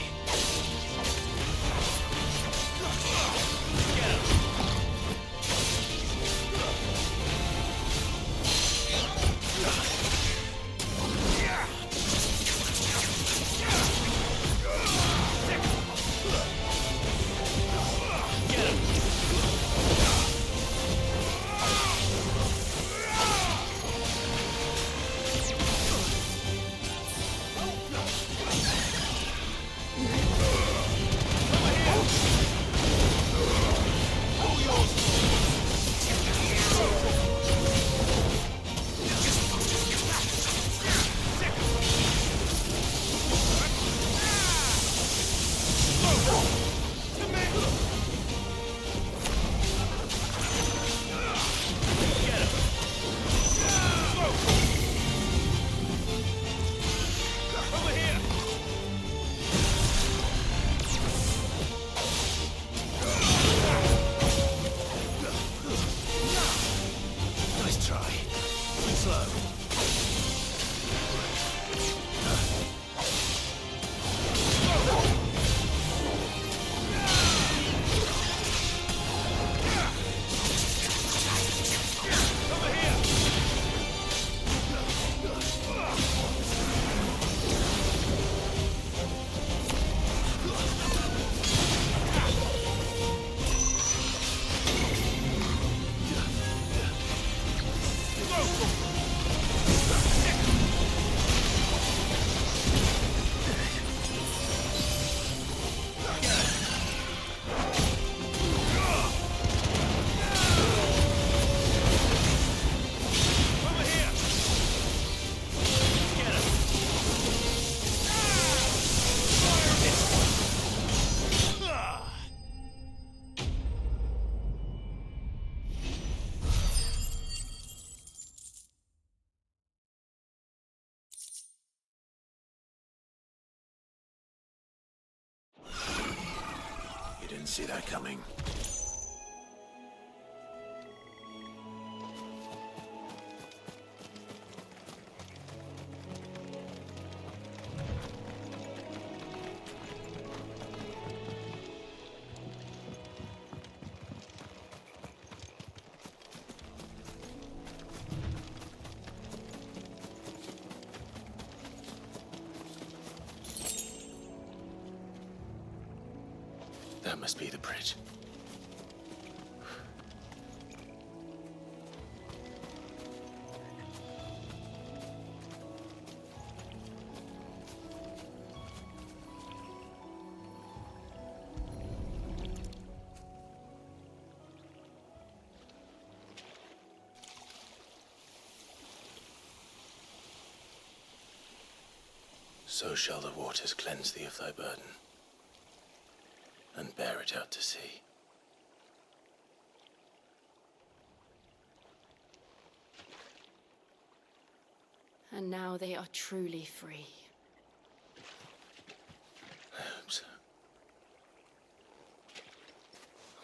Didn't see that coming. That must be the bridge. So shall the waters cleanse thee of thy burden, and bear it out to sea. And now they are truly free. I hope so.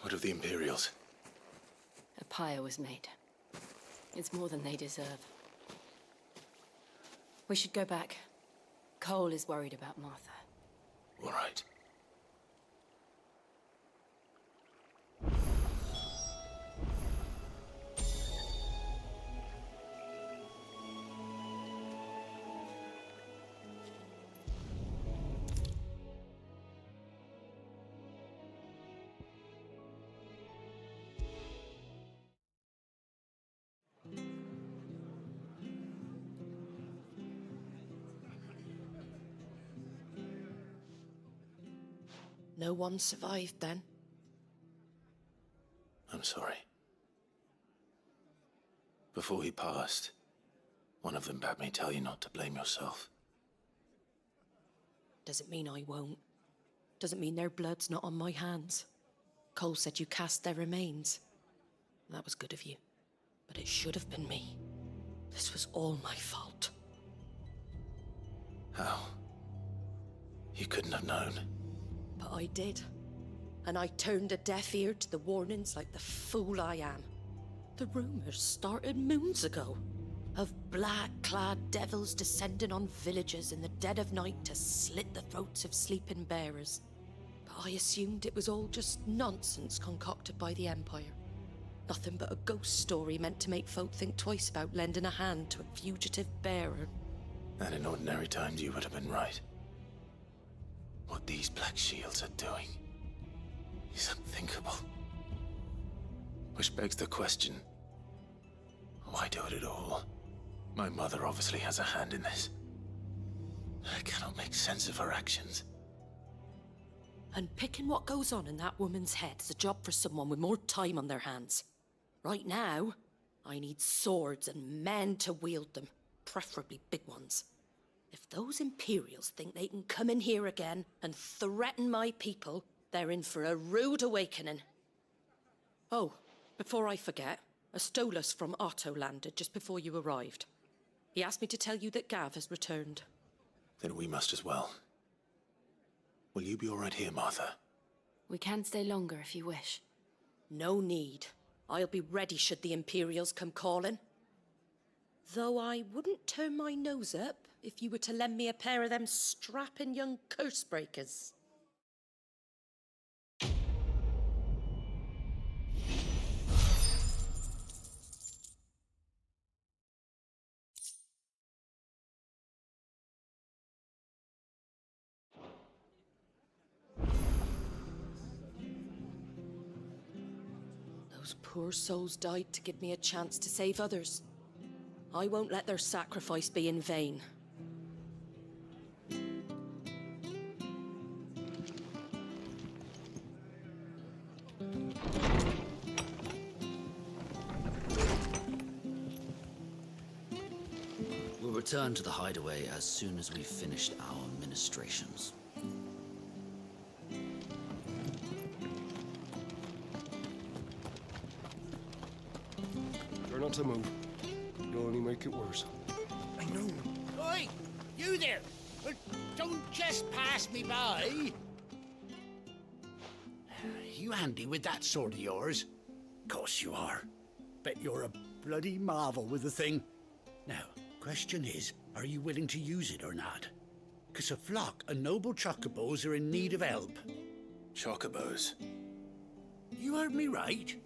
What of the Imperials? A pyre was made. It's more than they deserve. We should go back. Cole is worried about Martha. All right. No one survived then? I'm sorry. Before he passed, one of them bade me tell you not to blame yourself. Doesn't mean I won't. Doesn't mean their blood's not on my hands. Cole said you cast their remains. That was good of you. But it should have been me. This was all my fault. How? You couldn't have known. But I did. And I turned a deaf ear to the warnings like the fool I am. The rumors started moons ago. Of black-clad devils descending on villages in the dead of night to slit the throats of sleeping bearers. But I assumed it was all just nonsense concocted by the Empire. Nothing but a ghost story meant to make folk think twice about lending a hand to a fugitive bearer. And in ordinary times you would have been right. What these Black Shields are doing is unthinkable. Which begs the question, why do it at all? My mother obviously has a hand in this. I cannot make sense of her actions. And picking what goes on in that woman's head is a job for someone with more time on their hands. Right now, I need swords and men to wield them, preferably big ones. If those Imperials think they can come in here again and threaten my people, they're in for a rude awakening. Oh, before I forget, a Stolas from Otto landed just before you arrived. He asked me to tell you that Gav has returned. Then we must as well. Will you be all right here, Martha? We can stay longer if you wish. No need. I'll be ready should the Imperials come calling. Though I wouldn't turn my nose up if you were to lend me a pair of them strapping young curse-breakers. Those poor souls died to give me a chance to save others. I won't let their sacrifice be in vain. We'll return to the hideaway as soon as we've finished our ministrations. Try not to move. You'll only make it worse. I know. Oi! You there! Well, don't just pass me by! you handy with that sword of yours? Course you are. Bet you're a bloody marvel with the thing. Now, question is, are you willing to use it or not? 'Cause a flock of noble chocobos are in need of help. Chocobos? You heard me right.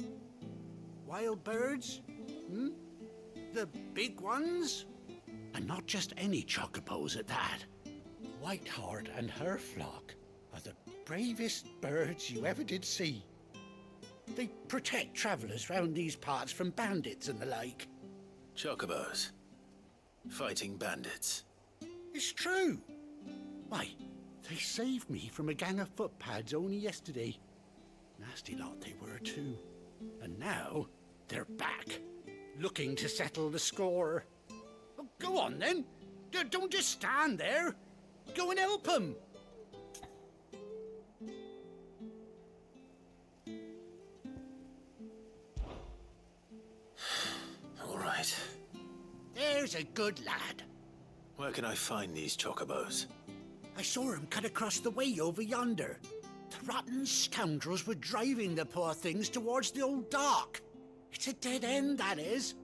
Wild birds? Hmm? The big ones? And not just any chocobos at that. Whiteheart and her flock are the bravest birds you ever did see. They protect travellers round these parts from bandits and the like. Chocobos? Fighting bandits? It's true. Why, they saved me from a gang of footpads only yesterday. Nasty lot they were too. And now they're back, looking to settle the score. Well, go on then. Don't just stand there. Go and help them. All right. There's a good lad. Where can I find these chocobos? I saw him cut across the way over yonder. The rotten scoundrels were driving the poor things towards the old dock. It's a dead end, that is.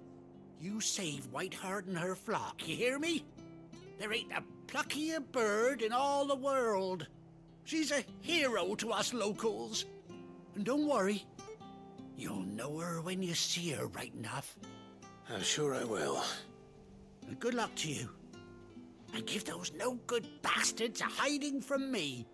You save Whiteheart and her flock, you hear me? There ain't a pluckier bird in all the world. She's a hero to us locals. And don't worry, you'll know her when you see her right enough. I'm sure I will. And good luck to you. And give those no-good bastards a hiding from me.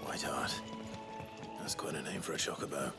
Whiteheart. That's quite a name for a chocobo.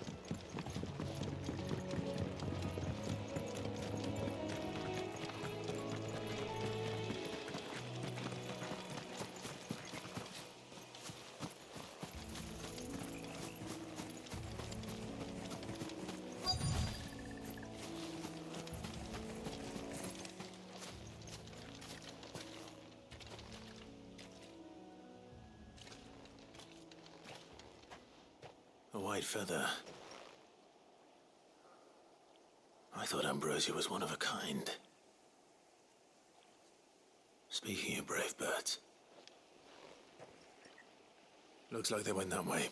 A white feather. I thought Ambrosia was one of a kind. Speaking of brave birds. Looks like they went that way.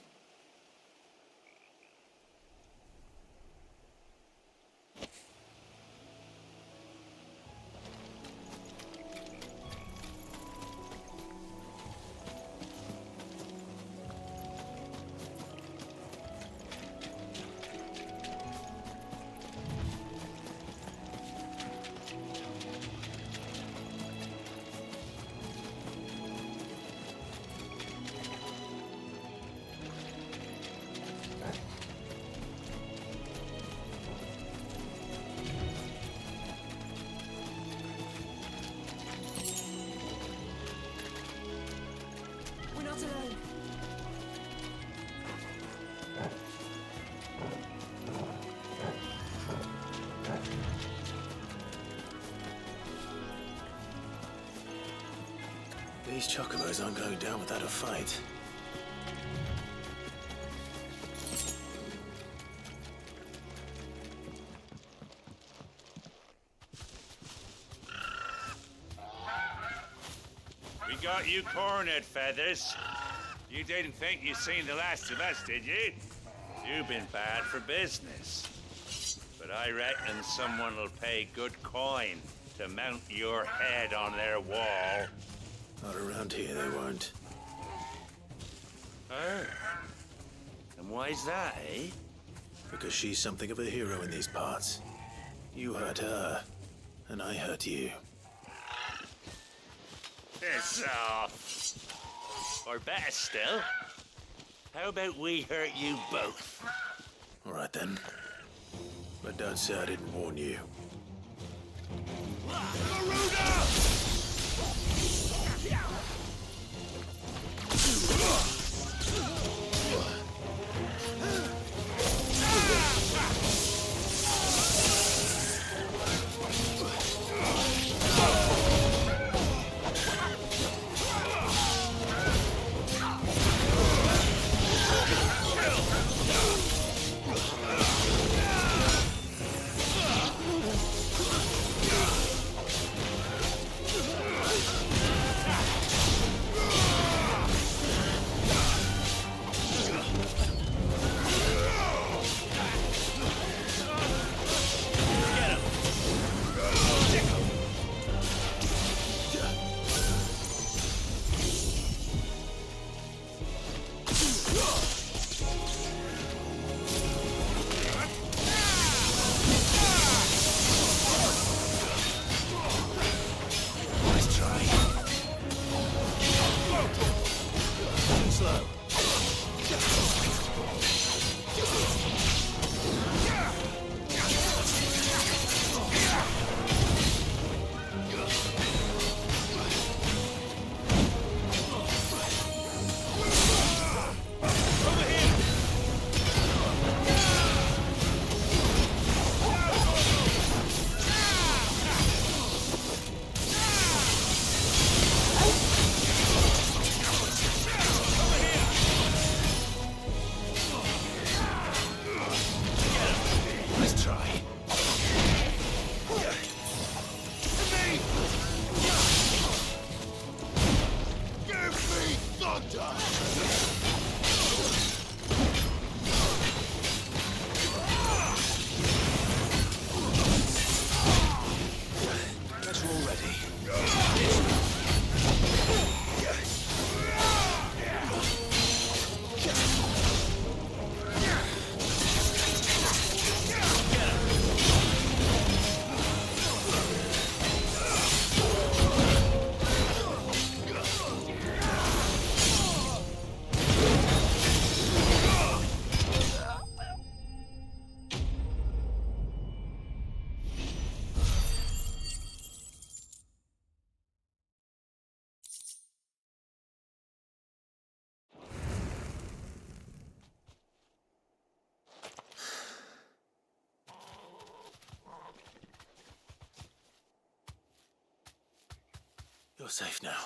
We're not alone. These chocobos aren't going down without a fight. We got you cornered, Feathers. You didn't think you'd seen the last of us, did you? You've been bad for business. But I reckon someone will pay good coin to mount your head on their wall. Not around here, they won't. Oh. And why's that, eh? Because she's something of a hero in these parts. You hurt her, and I hurt you. Piss off. Or better still, how about we hurt you both? All right then. But don't say I didn't warn you. Guess we're all ready. You're safe now.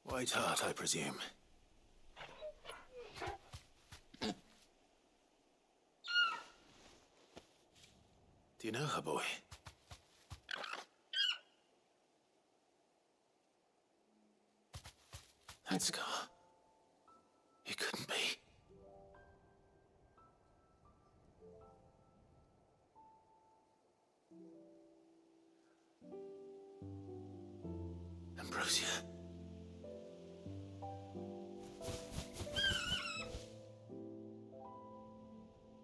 White Heart, I presume. Do you know her, boy? That scar. It couldn't be. Ambrosia.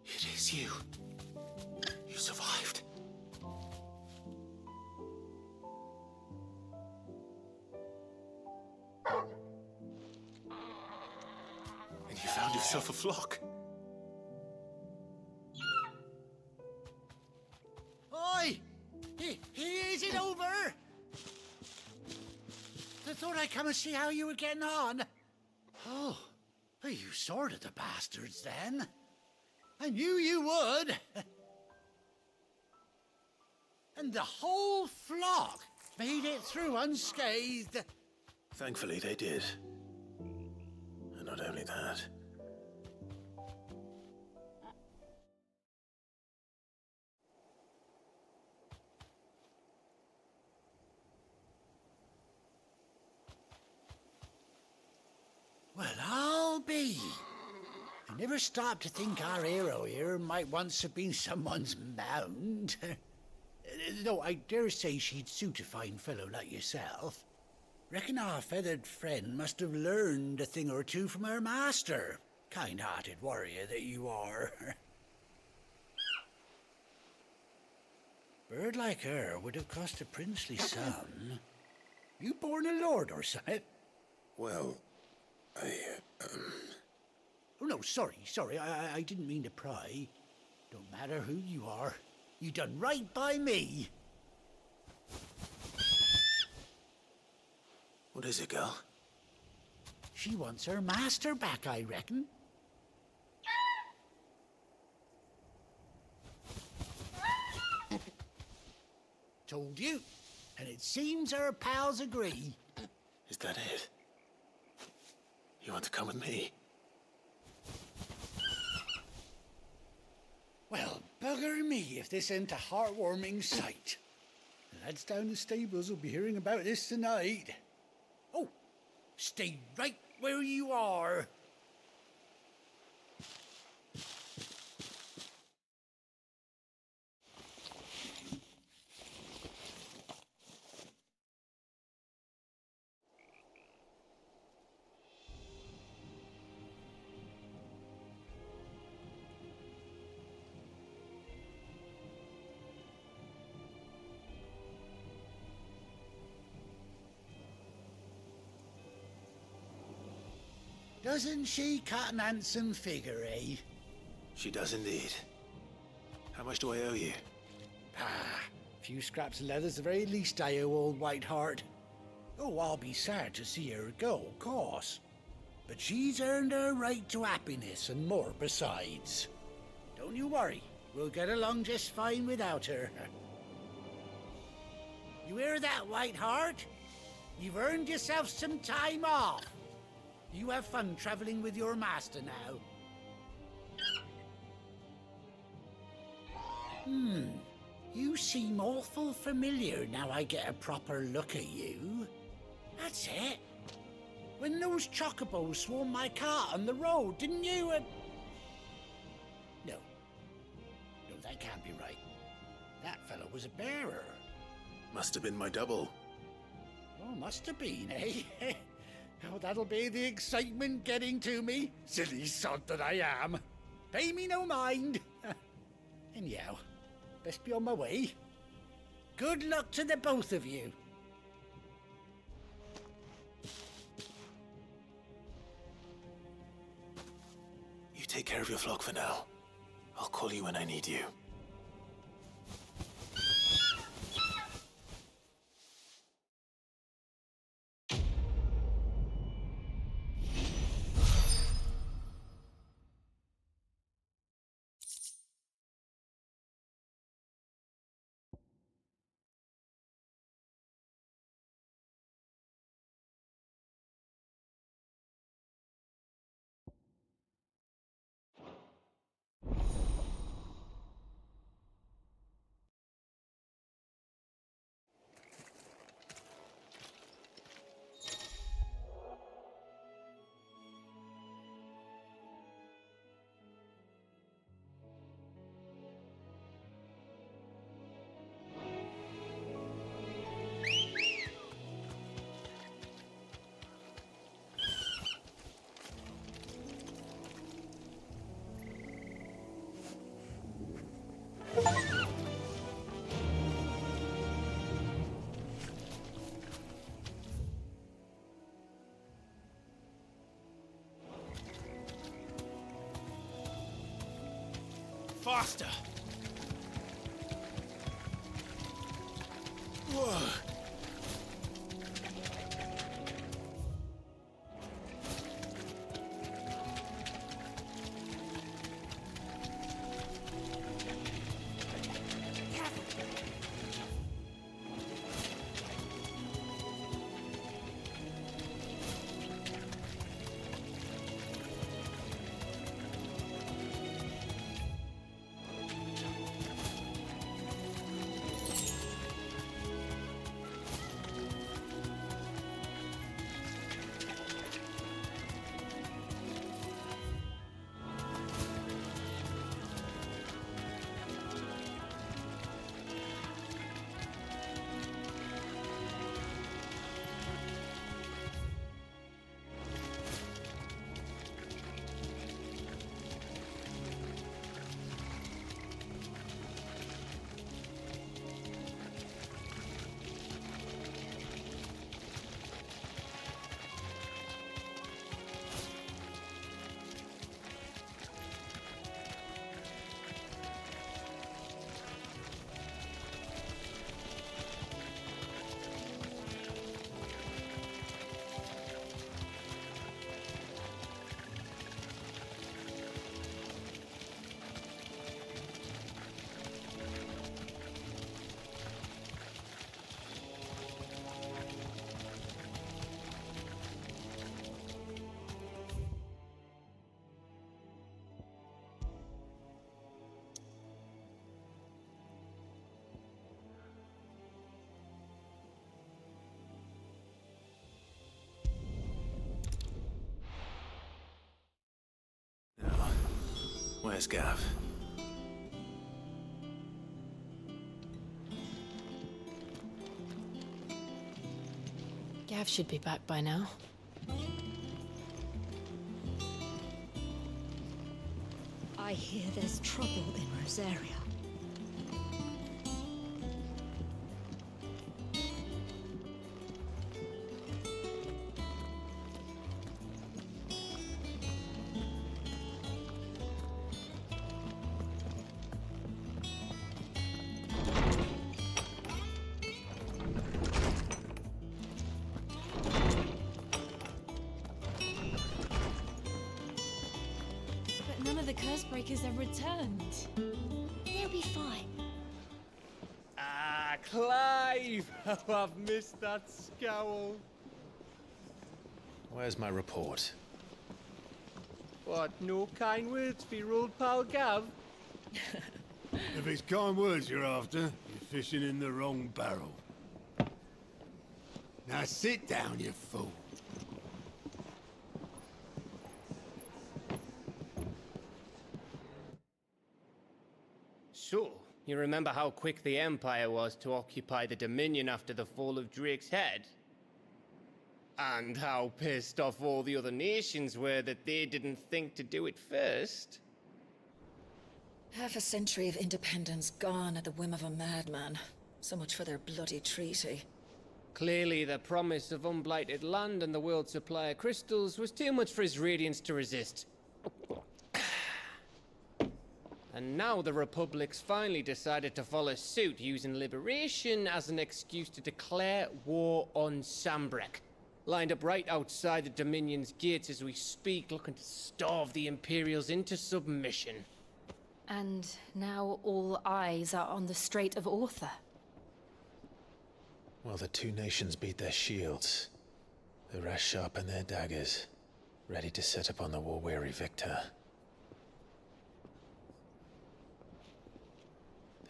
It is you. You survived. And you found yourself a flock. Oi! Is it over? I thought I'd come and see how you were getting on. Oh, you sorted the bastards then. I knew you would. And the whole flock made it through unscathed. Thankfully, they did. And not only that. Well, I'll be. I never stopped to think our hero here might once have been someone's mound. Though I dare say she'd suit a fine fellow like yourself. Reckon our feathered friend must have learned a thing or two from her master. Kind-hearted warrior that you are. Bird like her would have cost a princely sum. You born a lord or something? Well, Oh, no, sorry. I didn't mean to pry. Don't matter who you are. You done right by me. What is it, girl? She wants her master back, I reckon. Told you. And it seems her pals agree. Is that it? You want to come with me? Well, bugger me if this ain't a heartwarming sight. The lads down the stables will be hearing about this tonight. Oh, stay right where you are. Doesn't she cut an handsome figure, eh? She does indeed. How much do I owe you? A few scraps of leather's the very least I owe old White Heart. Oh, I'll be sad to see her go, of course. But she's earned her right to happiness and more besides. Don't you worry, we'll get along just fine without her. You hear that, White Heart? You've earned yourself some time off. You have fun traveling with your master now. You seem awful familiar now I get a proper look at you. That's it. when those chocobos swarmed my cart on the road, didn't you? No. No, that can't be right. That fellow was a bearer. Must have been my double. Oh, must have been, eh? Oh, that'll be the excitement getting to me. Silly sod that I am. Pay me no mind. Anyhow, best be on my way. Good luck to the both of you. You take care of your flock for now. I'll call you when I need you. Faster! Whoa! Where's Gav? Gav should be back by now. I hear there's trouble in Rosaria. But none of the curse breakers have returned. They'll be fine. Ah, Clive! Oh, I've missed that scowl. Where's my report? What, no kind words for your old pal Gav? If it's kind words you're after, you're fishing in the wrong barrel. Now sit down, you fool. You remember how quick the Empire was to occupy the Dominion after the fall of Drake's head? And how pissed off all the other nations were that they didn't think to do it first? Half a century of independence gone at the whim of a madman. So much for their bloody treaty. Clearly, the promise of unblighted land and the world's supply of crystals was too much for his radiance to resist. And now the Republic's finally decided to follow suit, using liberation as an excuse to declare war on Sambrek. Lined up right outside the Dominion's gates as we speak, looking to starve the Imperials into submission. And now all eyes are on the Strait of Author. While the two nations beat their shields, the rest sharpen their daggers, ready to set upon the war-weary victor.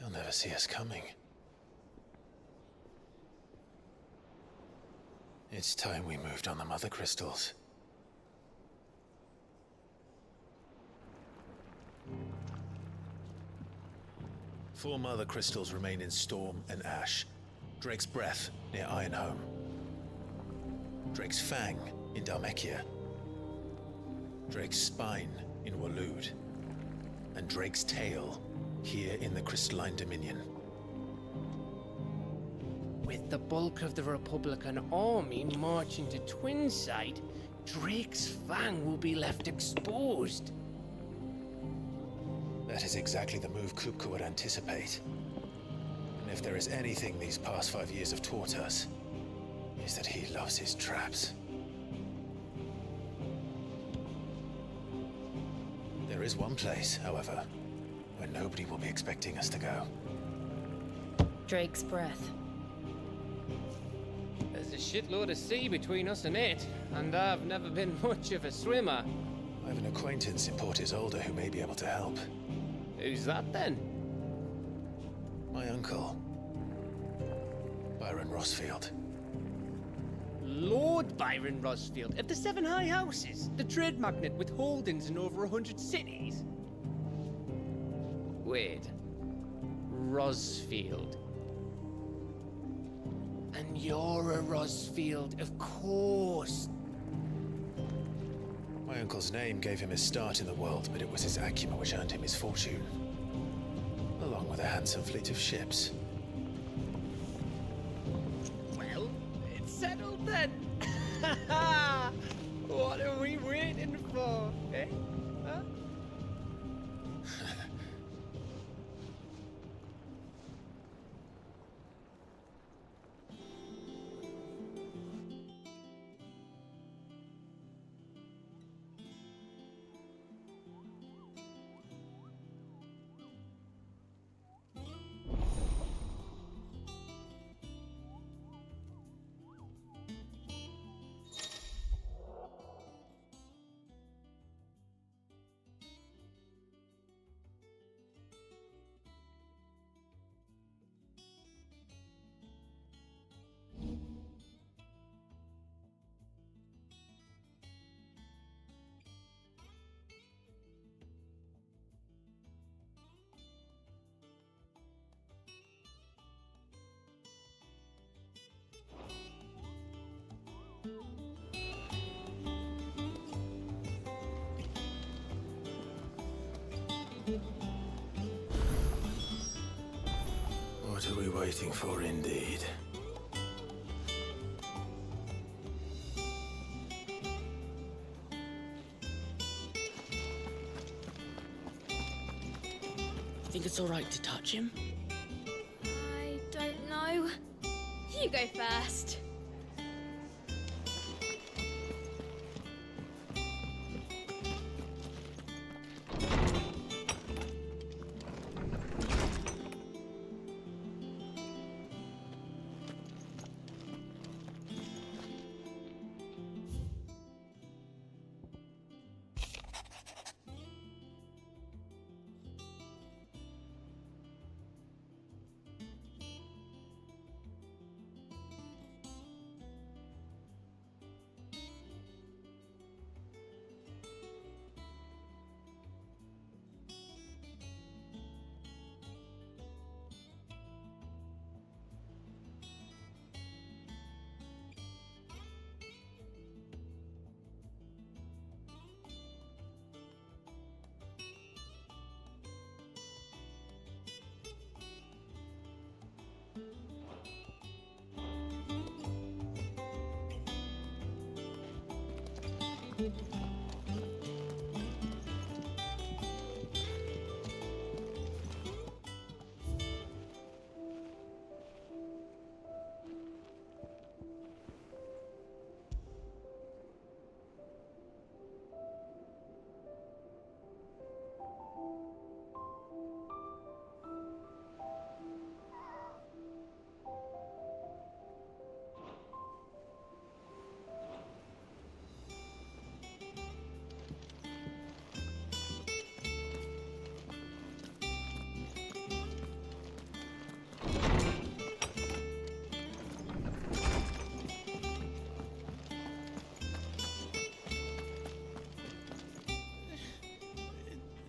They'll never see us coming. It's time we moved on the Mother Crystals. Four Mother Crystals remain in Storm and Ash. Drake's Breath near Ironhome. Drake's Fang in Dhalmekia. Drake's Spine in Waloed. And Drake's Tail here in the Crystalline Dominion. With the bulk of the Republican army marching to Twinside, Drake's Fang will be left exposed. That is exactly the move Kupka would anticipate. And if there is anything these past 5 years have taught us, is that he loves his traps. There is one place, however, where nobody will be expecting us to go. Drake's Breath. There's a shitload of sea between us and it, and I've never been much of a swimmer. I have an acquaintance in Port Isolde who may be able to help. Who's that then? My uncle, Byron Rosfield. Lord Byron Rosfield of the Seven High Houses, the trade magnate with holdings in over 100 cities. Wait, Rosfield. And you're a Rosfield, of course. My uncle's name gave him his start in the world, but it was his acumen which earned him his fortune, along with a handsome fleet of ships. Well, it's settled then. What are we waiting for, eh? Huh? What are we waiting for, indeed? Think it's all right to touch him? I don't know. You go first.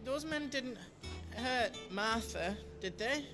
Those men didn't hurt Martha, did they?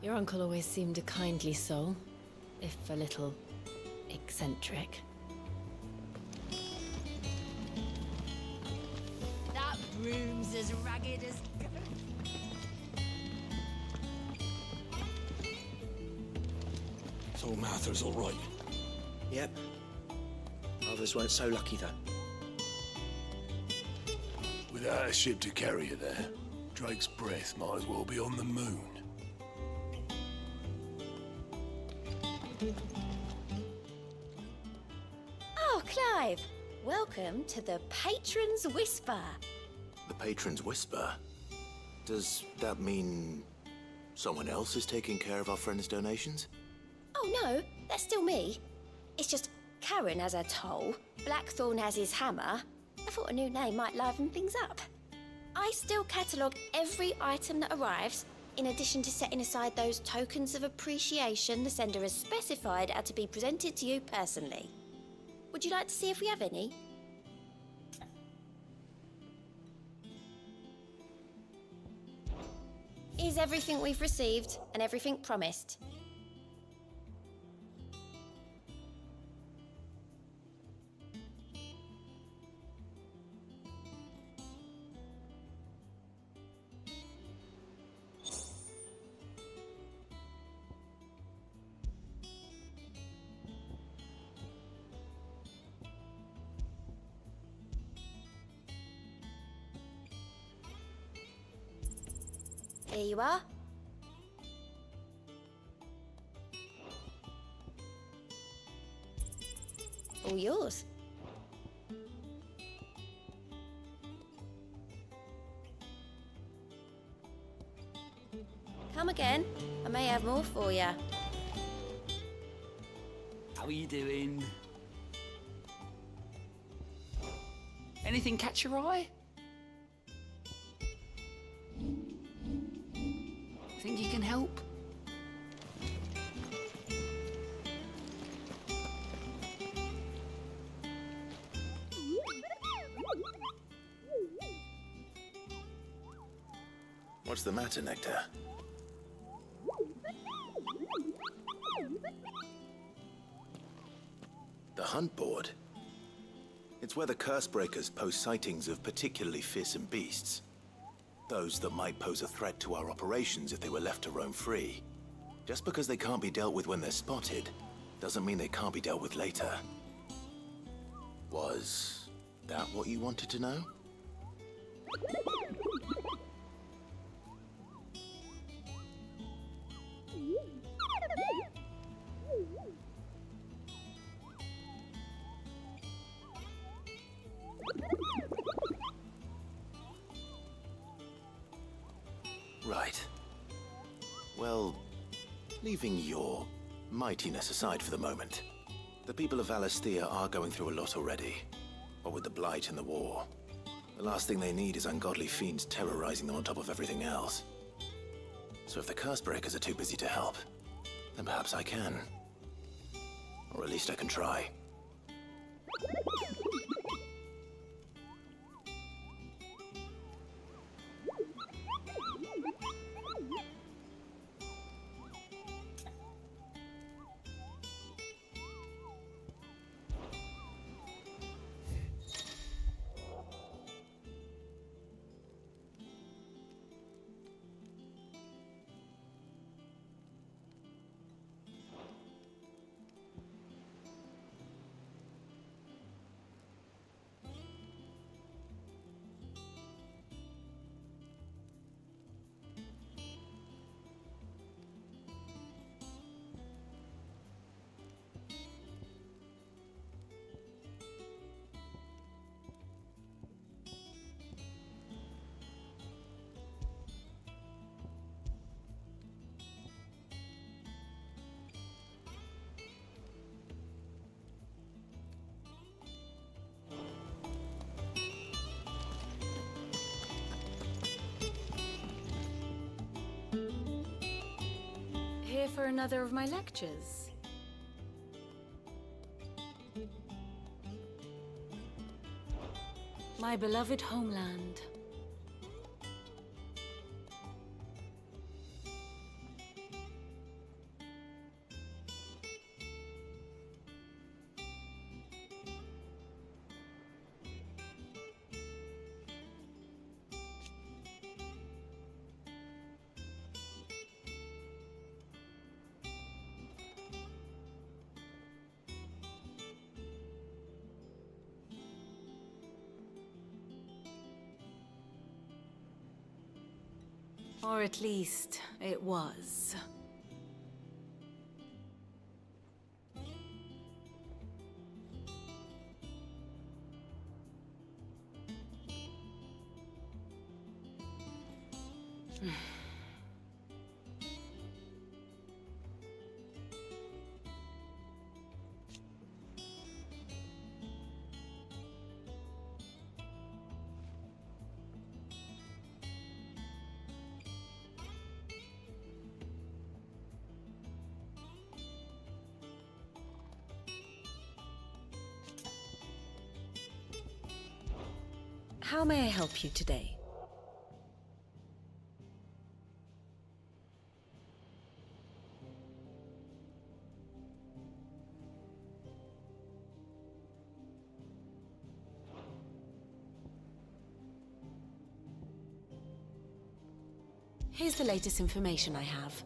Your uncle always seemed a kindly soul, if a little eccentric. That room's as ragged as... So Martha's all right. Yep. Others weren't so lucky, though. Without a ship to carry her there, Drake's breath might as well be on the moon. Oh, Clive! Welcome to the Patron's Whisper. The Patron's Whisper? Does that mean someone else is taking care of our friend's donations? Oh no, that's still me. It's just Karen has her toll, Blackthorn has his hammer. I thought a new name might liven things up. I still catalogue every item that arrives, in addition to setting aside those tokens of appreciation the sender has specified are to be presented to you personally. Would you like to see if we have any? Is everything we've received and everything promised? Here you are. All yours. Come again. I may have more for you. How are you doing? Anything catch your eye? Think you can help? What's the matter, Nectar? The hunt board? It's where the curse breakers post sightings of particularly fearsome beasts. Those that might pose a threat to our operations if they were left to roam free. Just because they can't be dealt with when they're spotted, doesn't mean they can't be dealt with later. Was that what you wanted to know? Right. Well, leaving your mightiness aside for the moment, the people of Valisthea are going through a lot already. What with the Blight and the war. The last thing they need is ungodly fiends terrorizing them on top of everything else. So if the curse breakers are too busy to help, then perhaps I can. Or at least I can try. Here for another of my lectures? My beloved homeland. Or at least, it was. How may I help you today? Here's the latest information I have.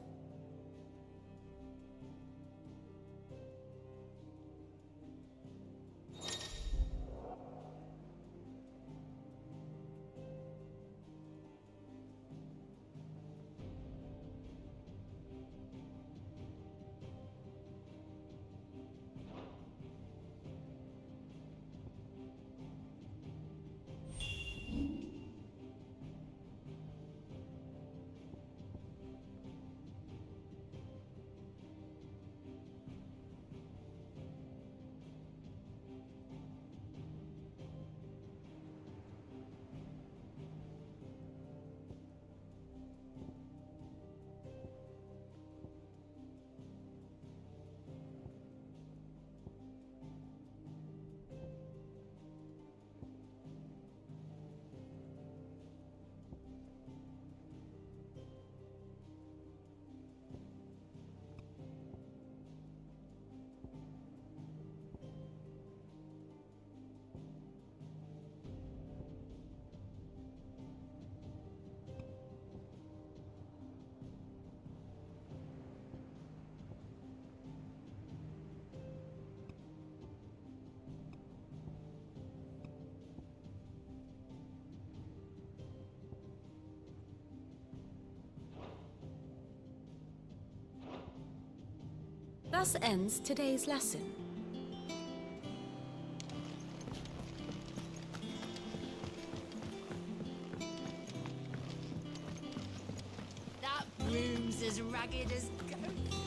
Thus ends today's lesson. That room's as ragged as ghosts.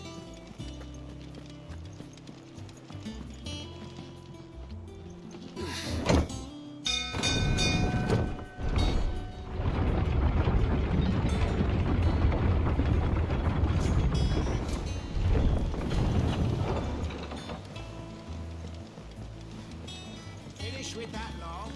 Finish with that log.